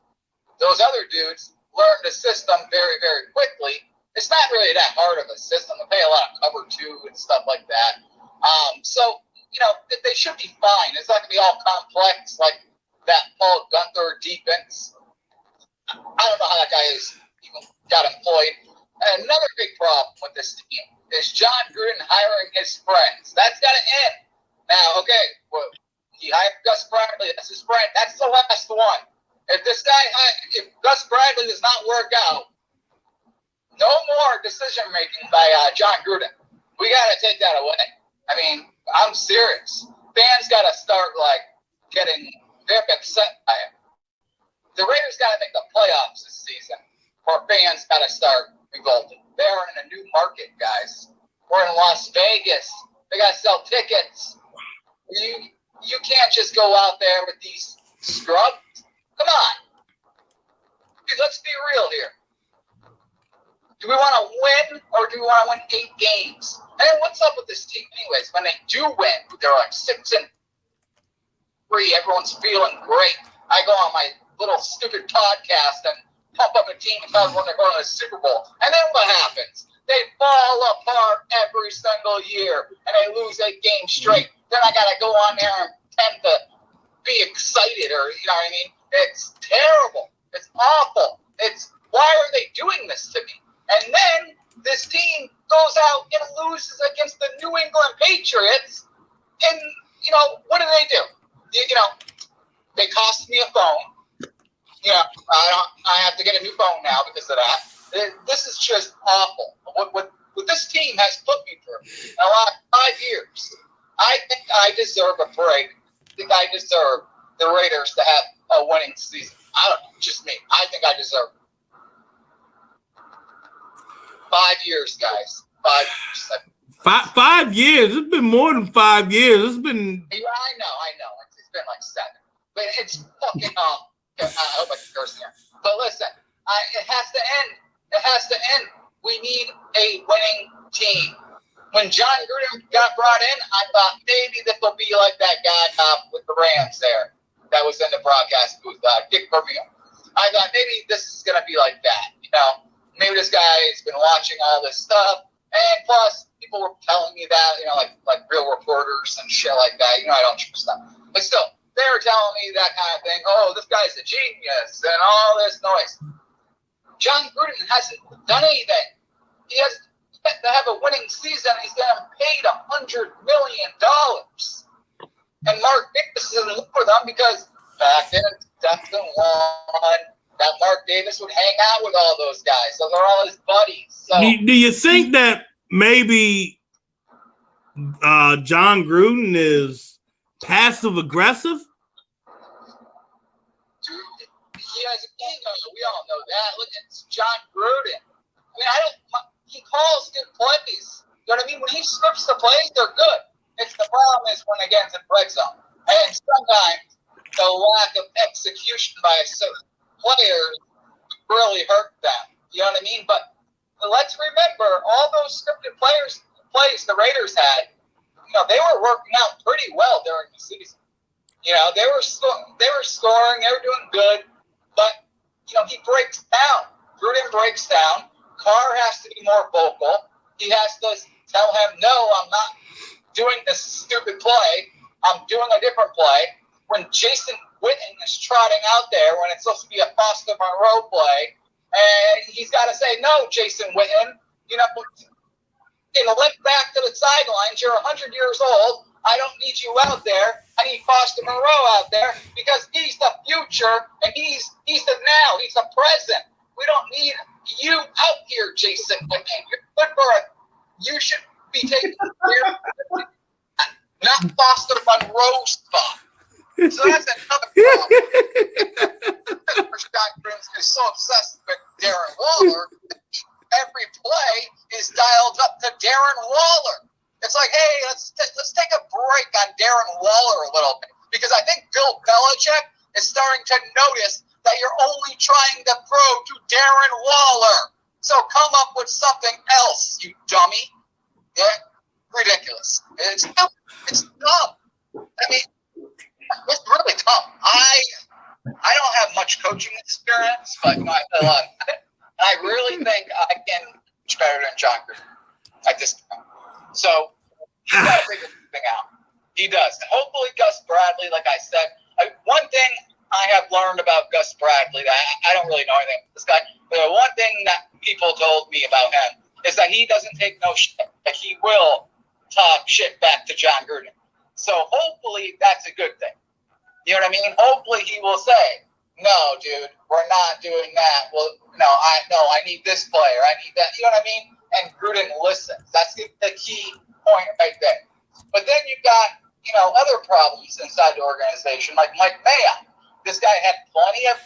those other dudes learn the system very, very quickly. It's not really that hard of a system. They pay a lot of cover two and stuff like that. They should be fine. It's not going to be all complex like that Paul Gunther defense. I don't know how that guy even got employed. And another big problem with this team is John Gruden hiring his friends. That's got to end. Now, okay, he hired Gus Bradley. That's his friend. That's the last one. If Gus Bradley does not work out, no more decision making by John Gruden. We got to take that away. I'm serious. Fans got to start getting very upset by it. The Raiders got to make the playoffs this season, or fans got to start revolting. They're in a new market, guys. We're in Las Vegas. They got to sell tickets. You can't just go out there with these scrubs. Come on. Dude, let's be real here. Do we want to win, or do we want to win 8 games? And what's up with this team anyways? When they do win, they're 6-3. Everyone's feeling great. I go on my little stupid podcast and pump up a team and tell them when they're going to the Super Bowl. And then what happens? They fall apart every single year, and they lose 8 games straight. Then I got to go on there and tend to be excited, or you know what I mean. It's terrible. It's awful. Why are they doing this to me? And then this team goes out and loses against the New England Patriots, and you know what do? You know, they cost me a phone. Yeah, I have to get a new phone now because of that. This is just awful. What this team has put me through in the last 5 years. I think I deserve a break. I think I deserve the Raiders to have a winning season. I don't know, just me. I think I deserve it. 5 years, guys. 5 years. 5 years. It's been more than 5 years. It's been. Yeah, I know. It's been like 7. But it's fucking I hope I can curse here. But listen, it has to end. It has to end. We need a winning team. When John Gruden got brought in, I thought maybe this will be like that guy with the Rams there that was in the broadcast booth, Dick Vermeil. I thought maybe this is going to be like that. You know, maybe this guy has been watching all this stuff. And plus, people were telling me that, you know, like real reporters and shit like that. You know, I don't trust them. But still, they were telling me that kind of thing. Oh, this guy's a genius and all this noise. John Gruden hasn't done anything. He has to have a winning season. He's getting paid $100 million. And Mark Davis is in love with them because back then, Dustin won. That Mark Davis would hang out with all those guys. So they're all his buddies. So, do you think that maybe John Gruden is passive aggressive? He has an ego. We all know that. Look, it's John Gruden. I mean, he calls good plays. You know what I mean? When he scripts the plays, they're good. It's the problem is when they get into the red zone. And sometimes the lack of execution by certain players really hurt them. You know what I mean? But let's remember, all those scripted plays the Raiders had, you know, they were working out pretty well during the season. You know, they were scoring, they were doing good. But, you know, he breaks down. Gruden breaks down. Carr has to be more vocal. He has to tell him, no, I'm not doing this stupid play. I'm doing a different play. When Jason Witten is trotting out there when it's supposed to be a Foster Monroe play, and he's got to say, no, Jason Witten, you know, limp back to the sidelines. You're 100 years old. I don't need you out there. I need Foster Monroe out there because he's the future and he's the now. He's the present. We don't need you out here, Jason. You're good for it. You should be taken here, not Foster Monroe spot. So that's another problem. Scott Gruden is so obsessed with Darren Waller. Every play is dialed up to Darren Waller. It's like, hey, let's take a break on Darren Waller a little bit. Because I think Bill Belichick is starting to notice that you're only trying to throw to Darren Waller. So come up with something else, you dummy. Yeah, ridiculous. It's dumb. I mean, it's really dumb. I don't have much coaching experience, but you know, I feel I really think I can much better than John Gruden at this point. So he's got to figure this thing out. He does. And hopefully Gus Bradley, like I said, one thing I have learned about Gus Bradley, that I don't really know anything about this guy, but the one thing that people told me about him is that he doesn't take no shit. That he will talk shit back to John Gruden. So hopefully that's a good thing. You know what I mean? Hopefully he will say, no, dude, we're not doing that. Well, I need this player. I need that. You know what I mean? And Gruden listens. That's the key point right there. But then you've got, you know, other problems inside the organization, like Mike Mayock. This guy had plenty of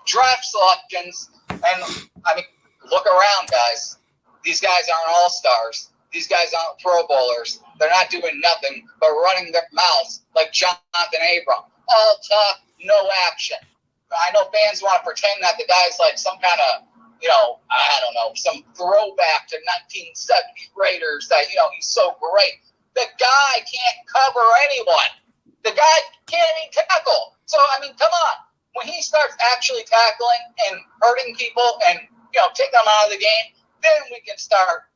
draft selections. And, I mean, look around, guys. These guys aren't all-stars. These guys aren't Pro Bowlers. They're not doing nothing but running their mouths like Jonathan Abram. All talk, no action. I know fans want to pretend that the guy's like some kind of, you know, I don't know, some throwback to 1970 Raiders that, you know, he's so great. The guy can't cover anyone. The guy can't even tackle. So, I mean, come on. When he starts actually tackling and hurting people and, you know, taking them out of the game, then we can start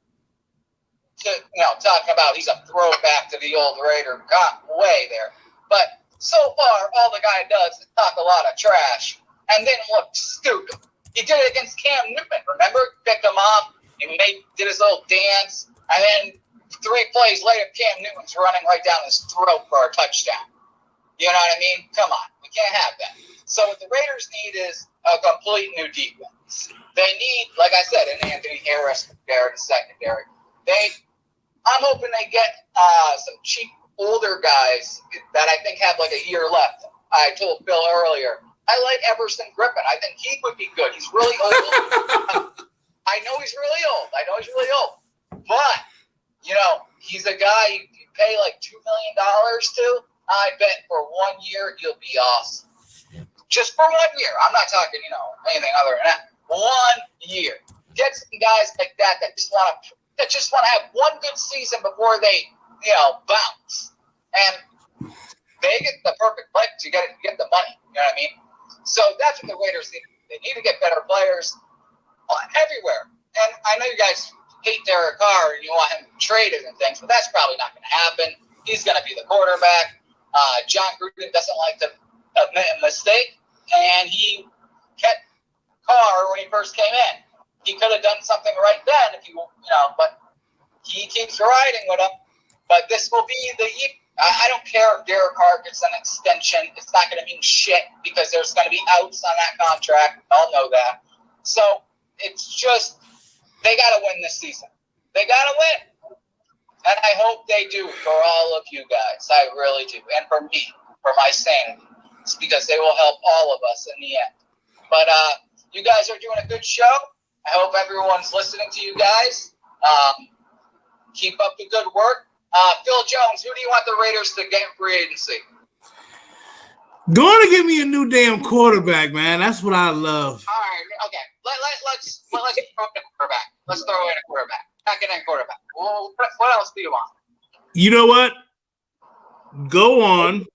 to, you know, talking about he's a throwback to the old Raider. Got way there. But so far, all the guy does is talk a lot of trash and then look stupid. He did it against Cam Newton, remember? Picked him off, did his little dance, and then 3 plays later, Cam Newton's running right down his throat for a touchdown. You know what I mean? Come on. We can't have that. So what the Raiders need is a complete new defense. They need, like I said, an Anthony Harris there in the secondary. I'm hoping they get some cheap older guys that I think have like a year left. I told Phil earlier, I like Everson Griffin. I think he would be good. He's really old. I know he's really old. But, he's a guy you pay like $2 million to. I bet for 1 year he'll be awesome. Just for 1 year. I'm not talking, anything other than that. 1 year. Get some guys like that just want to have one good season before they, bounce. And they get the perfect play to get the money. You know what I mean? So that's what the Raiders need. They need to get better players everywhere. And I know you guys hate Derek Carr and you want him traded and things, but that's probably not going to happen. He's going to be the quarterback. John Gruden doesn't like to admit a mistake, and he kept Carr when he first came in. He could have done something right then if but he keeps riding with him. But this will be the year. I don't care if Derek Carr gets an extension. It's not going to mean shit because there's going to be outs on that contract. We all know that. So it's just they got to win this season. They got to win. And I hope they do for all of you guys. I really do. And for me, for my sanity. It's because they will help all of us in the end. But you guys are doing a good show. I hope everyone's listening to you guys. Keep up the good work. Phil Jones, who do you want the Raiders to get in free agency? Going to give me a new damn quarterback, man. That's what I love. All right, okay. Let's throw in a quarterback. Let's throw in a quarterback. Second and quarterback. Well, what else do you want? You know what? Go on.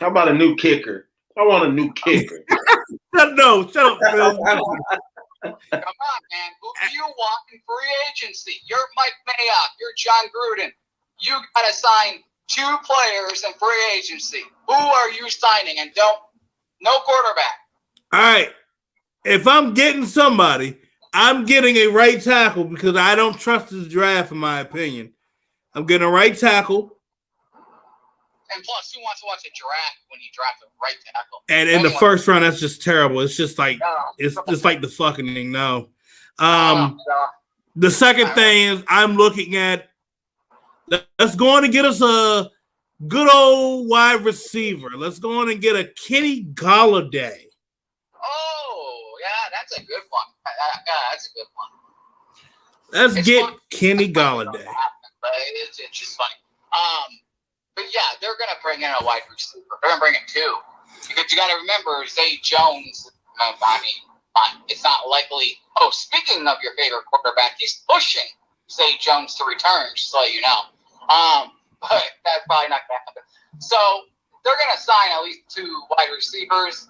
How about a new kicker? I want a new kicker. Shut up, Phil. Come on, man. Who do you want in free agency? You're Mike Mayock. You're John Gruden. You got to sign 2 players in free agency. Who are you signing? And no quarterback. All right. If I'm getting somebody, I'm getting a right tackle because I don't trust this draft, in my opinion. I'm getting a right tackle. And plus, who wants to watch a draft when you draft a right tackle? And in the first round, that's just terrible. It's just like it's just like the fucking thing. No. The second thing is I'm looking at. Let's go on and get us a good old wide receiver. Let's go on and get a Kenny Golladay. Oh, yeah, that's a good one. That's a good one. Let's get Kenny Golladay. It's just funny. But yeah, they're gonna bring in a wide receiver. They're gonna bring in 2 because you got to remember Zay Jones. It's not likely. Oh, speaking of your favorite quarterback, he's pushing Zay Jones to return. Just to let you know. But that's probably not gonna happen. So they're gonna sign at least 2 wide receivers.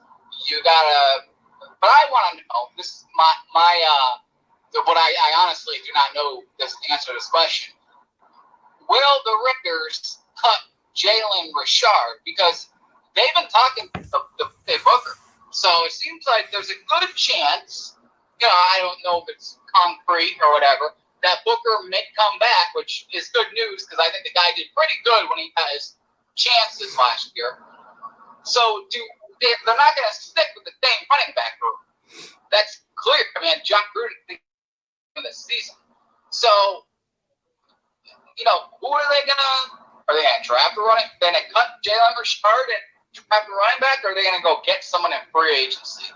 You gotta. But I want to know. This is what I honestly do not know this answer to this question. Will the Raiders cut Jalen Richard because they've been talking to Booker? So it seems like there's a good chance. I don't know if it's concrete or whatever, that Booker may come back, which is good news because I think the guy did pretty good when he had his chances last year. So they're not going to stick with the same running back group. That's clear. I mean, John Gruden in the season. So, who are they going to? Are they going to draft a running? Are they going to cut Jalen Richard and draft a running back, or are they going to go get someone in free agency?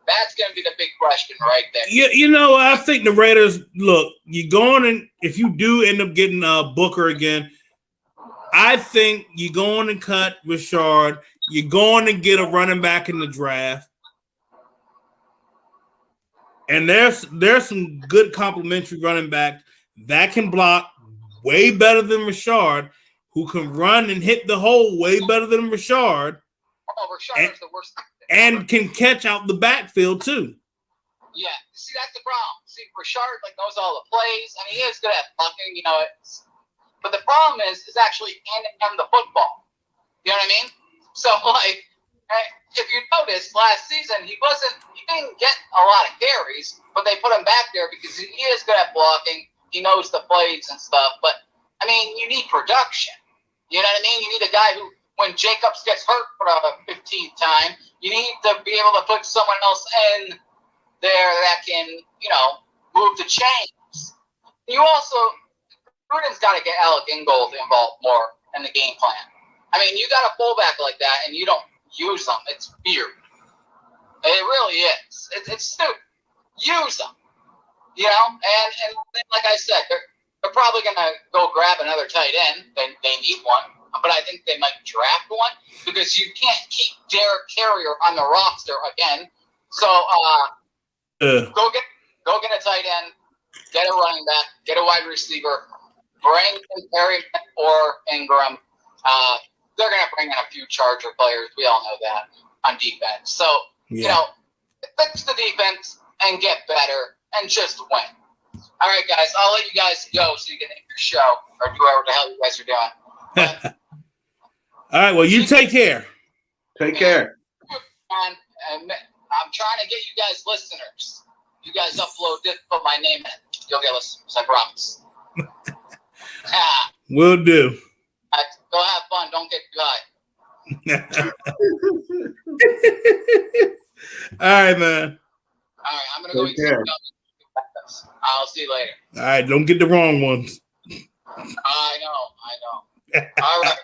That's going to be the big question right there. I think the Raiders, look, you going and if you do end up getting Booker again, I think you're going to cut Richard. You're going to get a running back in the draft. And there's some good complimentary running back that can block way better than Richard, who can run and hit the hole way better than Richard. Oh, Richard is the worst. And can catch out the backfield too. Yeah, see, that's the problem. See, Richard knows all the plays. I mean, he is good at blocking, but the problem is actually handing him the football. You know what I mean? So, like, if you noticed last season, he didn't get a lot of carries, but they put him back there because he is good at blocking. He knows the plays and stuff. But, I mean, you need production. You know what I mean? You need a guy who, when Jacobs gets hurt for the 15th time, you need to be able to put someone else in there that can, move the chains. You also, Gruden's got to get Alec Ingold involved more in the game plan. I mean, you got a fullback like that, and you don't use them. It's weird. It really is. It's stupid. Use them. And like I said, they're probably going to go grab another tight end. They need one. But I think they might draft one because you can't keep Derek Carrier on the roster again. So go get a tight end, get a running back, get a wide receiver, bring in Perry or Ingram. They're going to bring in a few Charger players. We all know that on defense. So, fix the defense and get better and just win. All right, guys, I'll let you guys go so you can end your show or do whatever the hell you guys are doing. All right, well, you take care. Take care. And I'm trying to get you guys listeners. You guys upload this, put my name in it. You'll get listeners, I promise. Will do. Go have fun. Don't get dry. All right, man. All right, I'm going to go eat some gummies. I'll see you later. All right, don't get the wrong ones. I know. All right.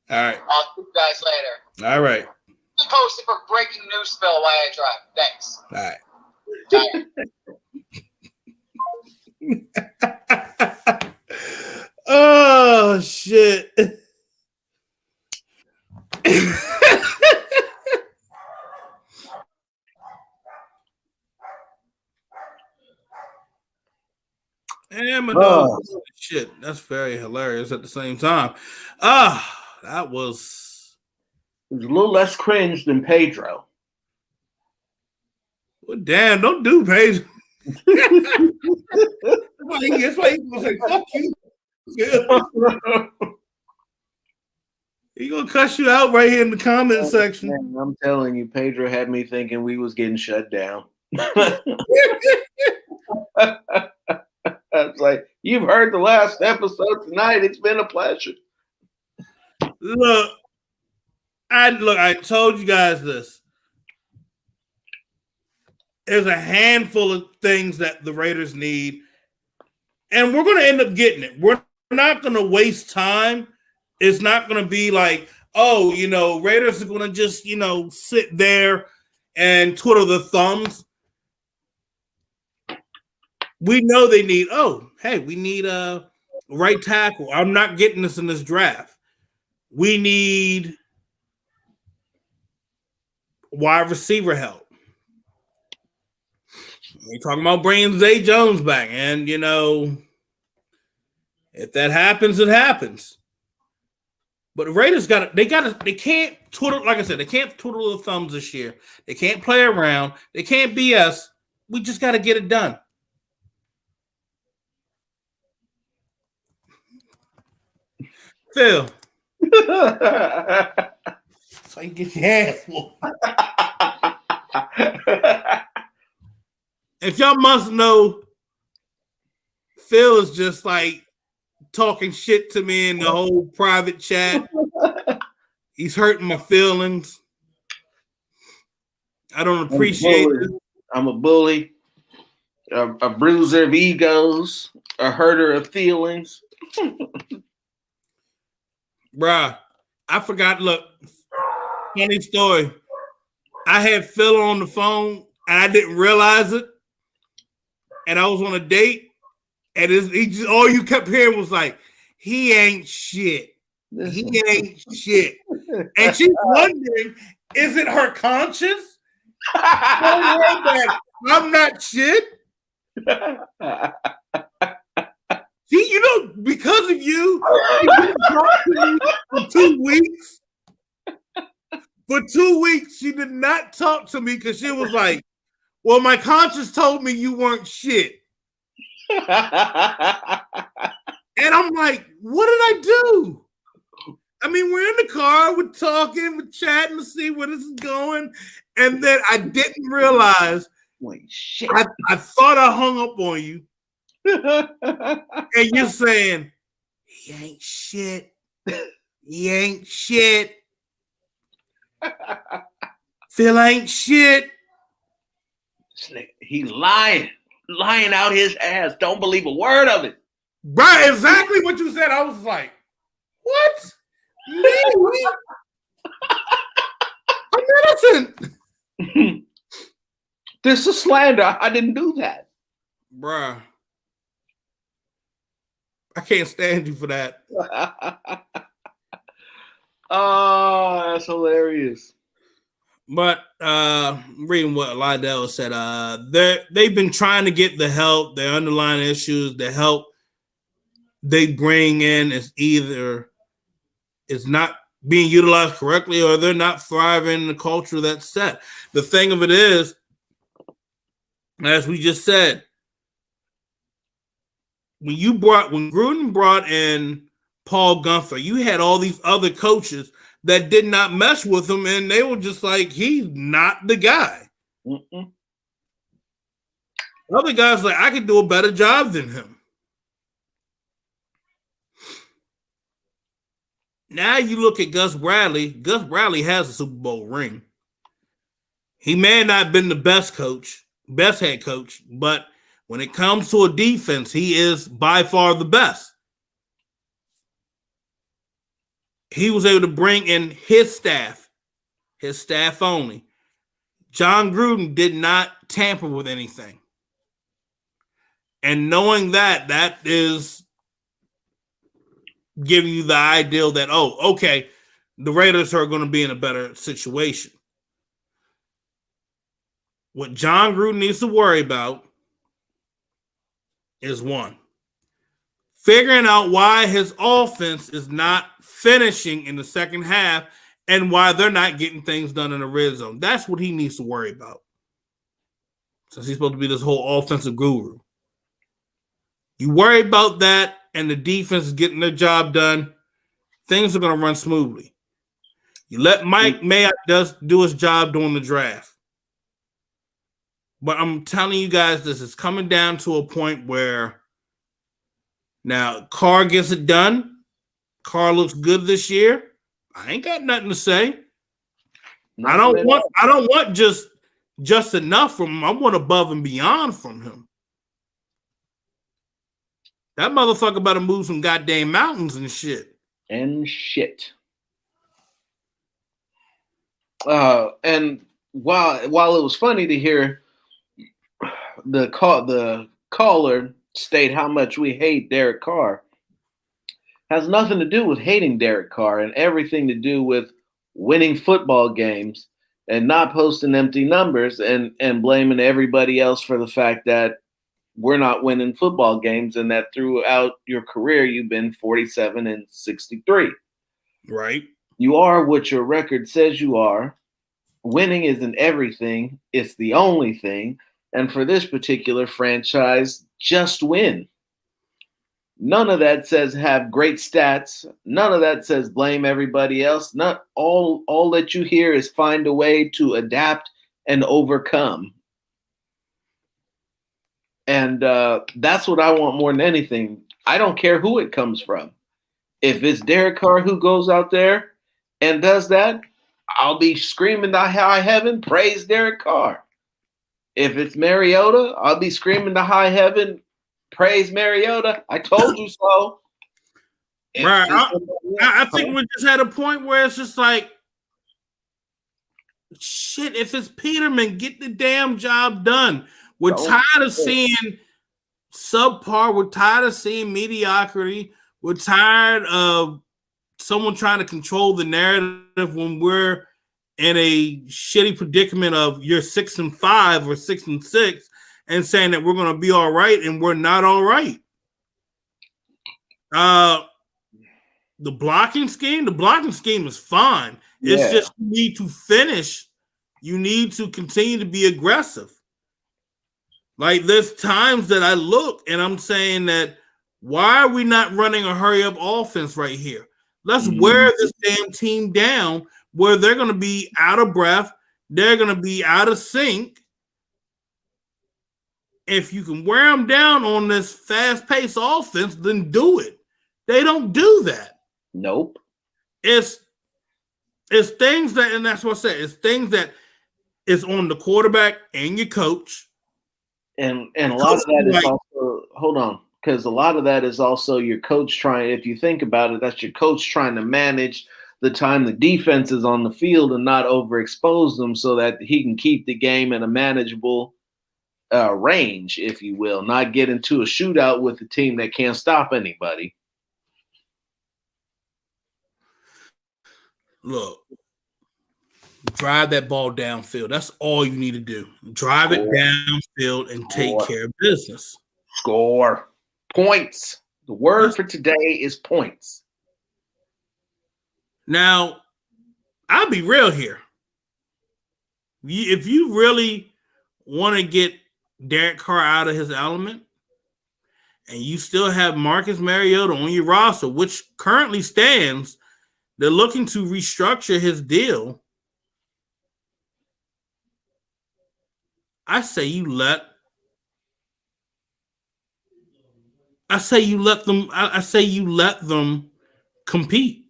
All right. I'll see you guys later. All right. Be posted for breaking news, Phil, while I drive. Thanks. All right. Oh, shit. And my dog, shit, that's very hilarious at the same time. That was. It was a little less cringe than Pedro. Well, damn, don't do Pedro. That's why he's gonna say fuck you. He gonna cuss you out right here in the comment section. Man, I'm telling you, Pedro had me thinking we was getting shut down. I was like, you've heard the last episode tonight. It's been a pleasure. Look, I told you guys this. There's a handful of things that the Raiders need, and we're going to end up getting it. We're not going to waste time. It's not going to be like, Raiders are going to just, sit there and twiddle the thumbs. We know they need, we need a right tackle. I'm not getting this in this draft. We need wide receiver help. We're talking about bringing Zay Jones back. And, if that happens, it happens. But the Raiders they can't twiddle, like I said, they can't twiddle the thumbs this year. They can't play around. They can't BS. We just got to get it done. Phil. So you get your ass whooped. If y'all must know, Phil is just like talking shit to me in the whole private chat. He's hurting my feelings. I don't appreciate it. I'm a bully, a bruiser of egos, a herder of feelings. Bruh, I forgot. Look, funny story. I had Phil on the phone and I didn't realize it. And I was on a date, and all you kept hearing was like, he ain't shit. He ain't shit. And she's wondering, is it her conscience? I'm not shit. See, because of you, she didn't talk to me for 2 weeks. For 2 weeks, she did not talk to me because she was like, well, my conscience told me you weren't shit. And I'm like, what did I do? I mean, we're in the car, we're talking, we're chatting to see where this is going. And then I didn't realize. Wait, shit. I thought I hung up on you. And you're saying, he ain't shit. He ain't shit. Phil ain't shit. He lying out his ass. Don't believe a word of it. Right, exactly what you said. I was like, what? Me? I'm innocent. This is slander. I didn't do that. Bruh. I can't stand you for that. Oh, that's hilarious. But reading what Lydell said, they've been trying to get the help, their underlying issues, the help they bring in is either is not being utilized correctly or they're not thriving in the culture that's set. The thing of it is, as we just said, when Gruden brought in Paul Gunther, you had all these other coaches that did not mesh with him, and they were just like, he's not the guy. Mm-mm. Other guys like, I could do a better job than him. Now you look at Gus Bradley. Gus Bradley has a Super Bowl ring. He may not have been the best head coach, but when it comes to a defense, he is by far the best. He was able to bring in his staff only. John Gruden did not tamper with anything. And knowing that is giving you the ideal that, oh, okay, the Raiders are going to be in a better situation. What John Gruden needs to worry about is one, figuring out why his offense is not finishing in the second half and why they're not getting things done in the red zone. That's what he needs to worry about. Since he's supposed to be this whole offensive guru. You worry about that and the defense is getting their job done, things are going to run smoothly. You let Mike Mayock do his job during the draft. But I'm telling you guys, this is coming down to a point where now Carr gets it done. Carr looks good this year. I ain't got nothing to say. I don't want just enough from him. I want above and beyond from him. That motherfucker about to move some goddamn mountains and shit. And while it was funny to hear the caller state how much we hate Derek Carr, has nothing to do with hating Derek Carr and everything to do with winning football games and not posting empty numbers and blaming everybody else for the fact that we're not winning football games and that throughout your career you've been 47-63. Right. You are what your record says you are. Winning isn't everything. It's the only thing. And for this particular franchise, just win. None of that says have great stats. None of that says blame everybody else. Not all that you hear is find a way to adapt and overcome. And that's what I want more than anything. I don't care who it comes from. If it's Derek Carr who goes out there and does that, I'll be screaming to high heaven, praise Derek Carr. If it's Mariota, I'll be screaming to high heaven, praise Mariota. I told you so. Right. I think we just had a point where it's just like, shit, if it's Peterman, get the damn job done. We're tired of seeing subpar. We're tired of seeing mediocrity. We're tired of someone trying to control the narrative when we're in a shitty predicament of you're 6-5 or 6-6 and saying that we're going to be all right and we're not all right. The blocking scheme is fine. It's just you need to finish. You need to continue to be aggressive. Like there's times that I look and I'm saying that why are we not running a hurry up offense right here? Let's wear this damn team down where they're going to be out of breath. They're going to be out of sync. If you can wear them down on this fast-paced offense, then do it. They don't do that. Nope. It's things that, and that's what I said, it's things that is on the quarterback and your coach. And a lot of that is also, hold on, because a lot of that is also your coach trying, if you think about it, that's your coach trying to manage the time the defense is on the field and not overexpose them so that he can keep the game in a manageable range, if you will, not get into a shootout with a team that can't stop anybody. Look, drive that ball downfield. That's all you need to do. Drive it downfield and take care of business. Score. Points. The word for today is points. Now, I'll be real here. If you really want to get Derek Carr out of his element, and you still have Marcus Mariota on your roster, which currently stands, they're looking to restructure his deal. I say you let them compete.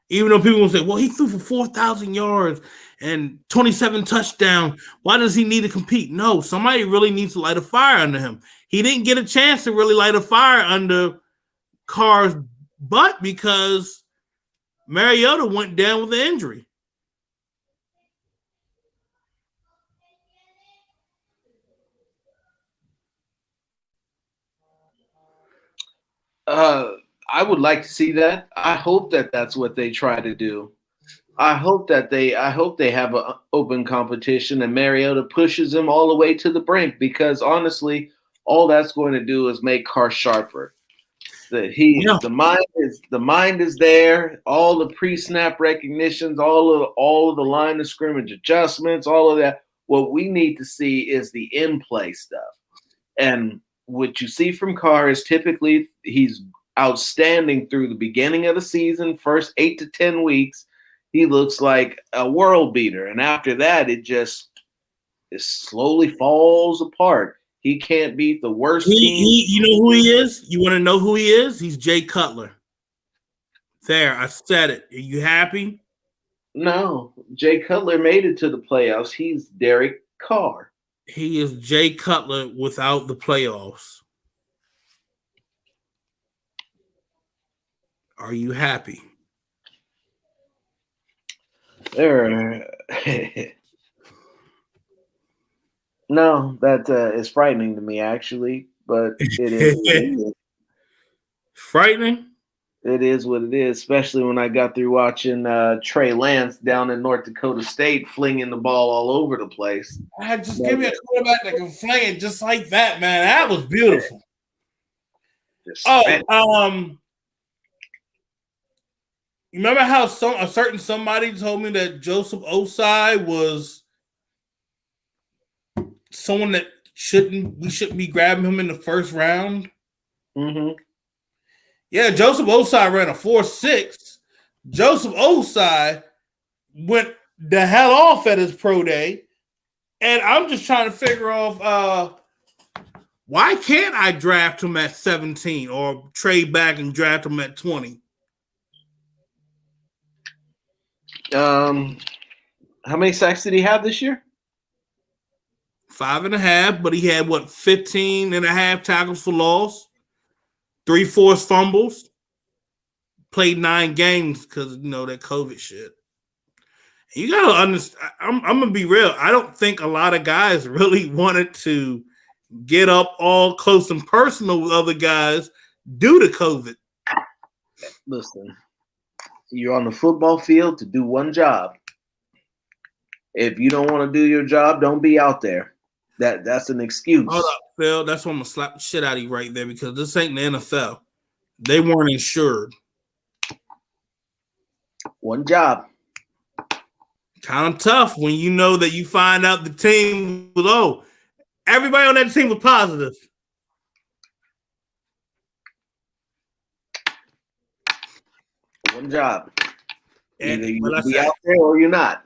Even though people will say, well, he threw for 4,000 yards and 27 touchdowns. Why does he need to compete? No, somebody really needs to light a fire under him. He didn't get a chance to really light a fire under Carr's butt because Mariota went down with an injury. I would like to see that. I hope that that's what they try to do. I hope they have an open competition and Mariota pushes him all the way to the brink because honestly, all that's going to do is make Carr sharper. The mind is there. All the pre-snap recognitions, all of the line of scrimmage adjustments, all of that. What we need to see is the in-play stuff. And what you see from Carr is typically he's outstanding through the beginning of the season, first 8 to 10 weeks. He looks like a world beater. And after that, it slowly falls apart. He can't beat the worst team. You know who he is? You want to know who he is? He's Jay Cutler. There, I said it. Are you happy? No. Jay Cutler made it to the playoffs. He's Derek Carr. He is Jay Cutler without the playoffs. Are you happy? No, that is frightening to me, actually. But it is. Frightening? It is what it is, especially when I got through watching Trey Lance down in North Dakota State flinging the ball all over the place. Just give me a quarterback that can fling it just like that, man. That was beautiful. You remember how a certain somebody told me that Joseph Osai was someone that we shouldn't be grabbing him in the first round? Mm-hmm. Yeah, Joseph Osai ran a 4.6. Joseph Osai went the hell off at his pro day. And I'm just trying to figure out why can't I draft him at 17 or trade back and draft him at 20? How many sacks did he have this year? 5.5, but he had 15 and a half tackles for loss. 3 forced fumbles, played 9 games because, that COVID shit. You got to understand, I'm going to be real. I don't think a lot of guys really wanted to get up all close and personal with other guys due to COVID. Listen, you're on the football field to do one job. If you don't want to do your job, don't be out there. That's an excuse. Hold up, Phil. That's why I'm going to slap the shit out of you right there because this ain't the NFL. They weren't insured. One job. Kind of tough when you know that you find out the team was, everybody on that team was positive. One job. And Either well, you be out there or you're not.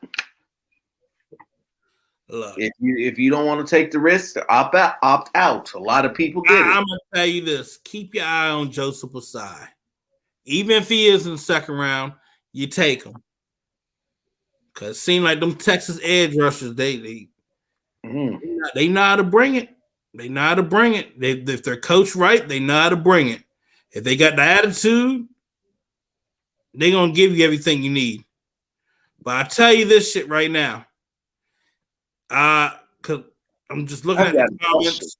Look, if you don't want to take the risk, opt out. A lot of people did it. I'm gonna tell you this: keep your eye on Joseph Asai. Even if he is in the second round, you take him. Cause it seems like them Texas edge rushers, they know how to bring it. They know how to bring it. If they're coached right, they know how to bring it. If they got the attitude, they're gonna give you everything you need. But I tell you this shit right now. Cause I'm just looking at the comments.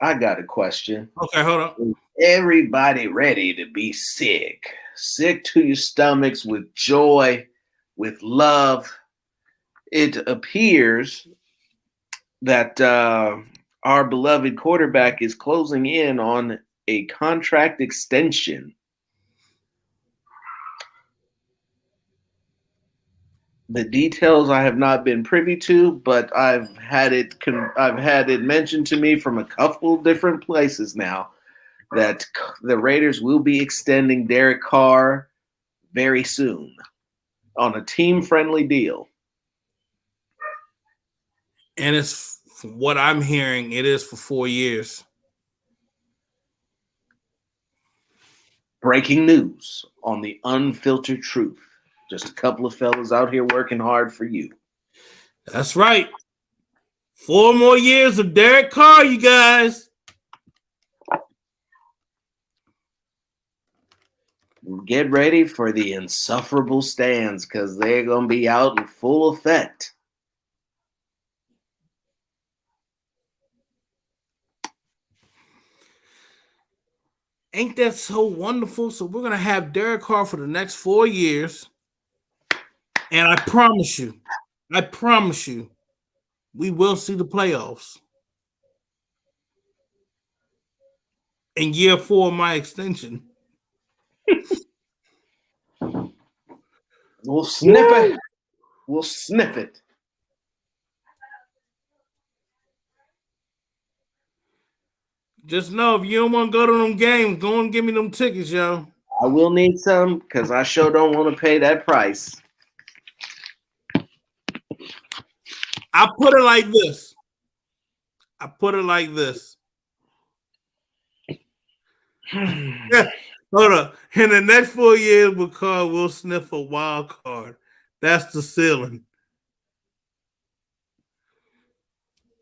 I got a question. Okay, hold on. Everybody ready to be sick to your stomachs with joy, with love. It appears that our beloved quarterback is closing in on a contract extension. The details I have not been privy to, but I've had it mentioned to me from a couple different places now that the Raiders will be extending Derek Carr very soon on a team-friendly deal. And it's from what I'm hearing, it is for 4 years. Breaking news on the Unfiltered Truth. Just a couple of fellas out here working hard for you. That's right. 4 more years of Derek Carr, you guys. Get ready for the insufferable stands because they're going to be out in full effect. Ain't that so wonderful? So we're going to have Derek Carr for the next 4 years. And I promise you, we will see the playoffs. In year 4 of my extension. We'll sniff it. We'll sniff it. Just know if you don't want to go to them games, go and give me them tickets, yo. I will need some because I sure don't want to pay that price. I put it like this. Yeah, hold up. In the next 4 years, because we'll sniff a wild card. That's the ceiling.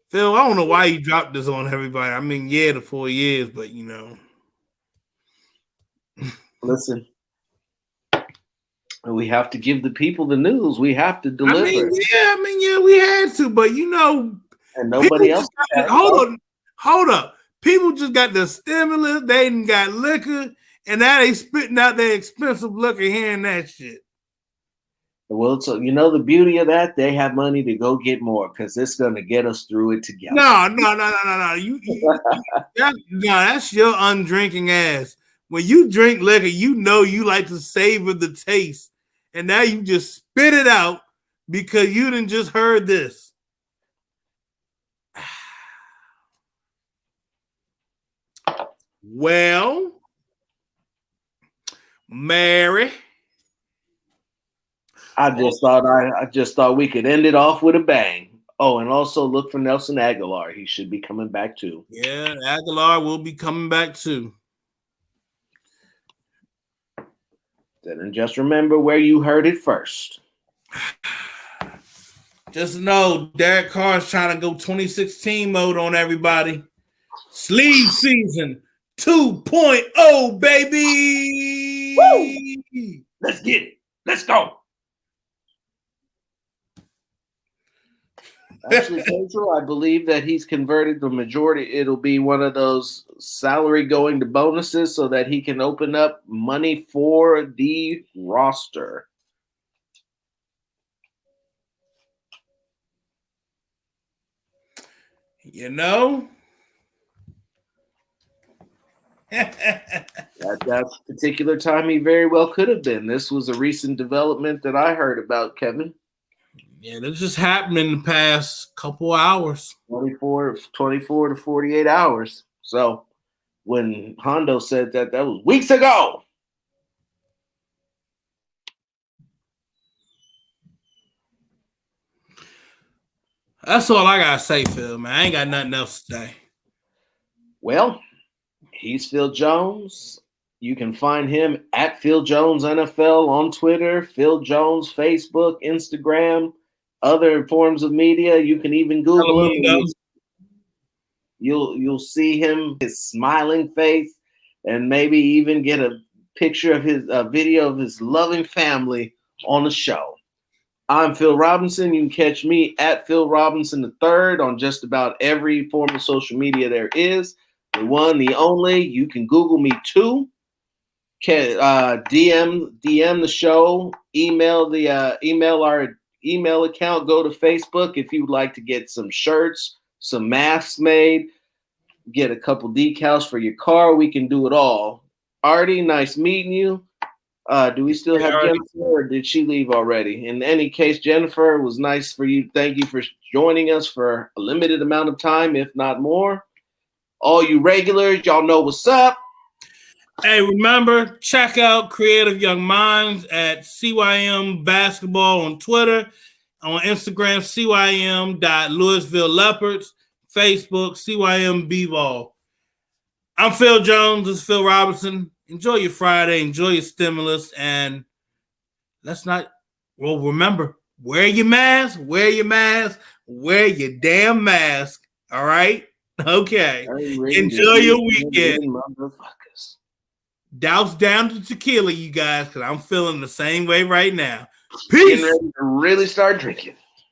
Phil, I don't know why you dropped this on everybody. I mean, yeah, the 4 years, but you know. Listen, we have to give the people the news. We have to deliver. I mean, yeah, we had to, but you know, and nobody else. Hold up. People just got the stimulus, they done got liquor, and now they spitting out their expensive liquor here and that shit. Well, so you know the beauty of that, they have money to go get more because it's going to get us through it together. No. That's your undrinking ass. When you drink liquor, you know you like to savor the taste, and now you just spit it out because you done just heard this. Well, Mary. I just thought we could end it off with a bang. Oh, and also look for Nelson Aguilar. He should be coming back too. Yeah, Aguilar will be coming back too. And just remember where you heard it first. Just know Derek Carr is trying to go 2016 mode on everybody. Sleeve season 2.0, baby. Woo! Let's get it. Let's go. Actually, Pedro, I believe that he's converted the majority. It'll be one of those salary going to bonuses so that he can open up money for the roster. You know? At that particular time, he very well could have been. This was a recent development that I heard about, Kevin. Yeah, this just happened in the past couple hours. 24 to 48 hours. So when Hondo said that was weeks ago. That's all I gotta say, Phil, man. I ain't got nothing else to say. Well, he's Phil Jones. You can find him at Phil Jones NFL on Twitter, Phil Jones, Facebook, Instagram, other forms of media. You can even Google him. You'll see him, his smiling face, and maybe even get a picture of his video of his loving family on the show. I'm Phil Robinson. You can catch me at Phil Robinson III on just about every form of social media there is. The one, the only. You can Google me too. DM the show. Email our email account. Go to Facebook if you would like to get some shirts, some masks made, get a couple decals for your car. We can do it all. Artie, nice meeting you. Do we still have Jennifer, or did she leave already? In any case, Jennifer, it was nice for you. Thank you for joining us for a limited amount of time, if not more. All you regulars, y'all know what's up. Hey, remember, check out Creative Young Minds at CYM Basketball on Twitter, on Instagram, CYM.Louisville Leopards, Facebook, CYM B-Ball. I'm Phil Jones. This is Phil Robinson. Enjoy your Friday. Enjoy your stimulus. And remember, wear your mask, wear your damn mask. All right? Okay. Enjoy your weekend. Motherfuckers. Douse down to tequila, you guys, because I'm feeling the same way right now. Peace. Getting ready to really start drinking.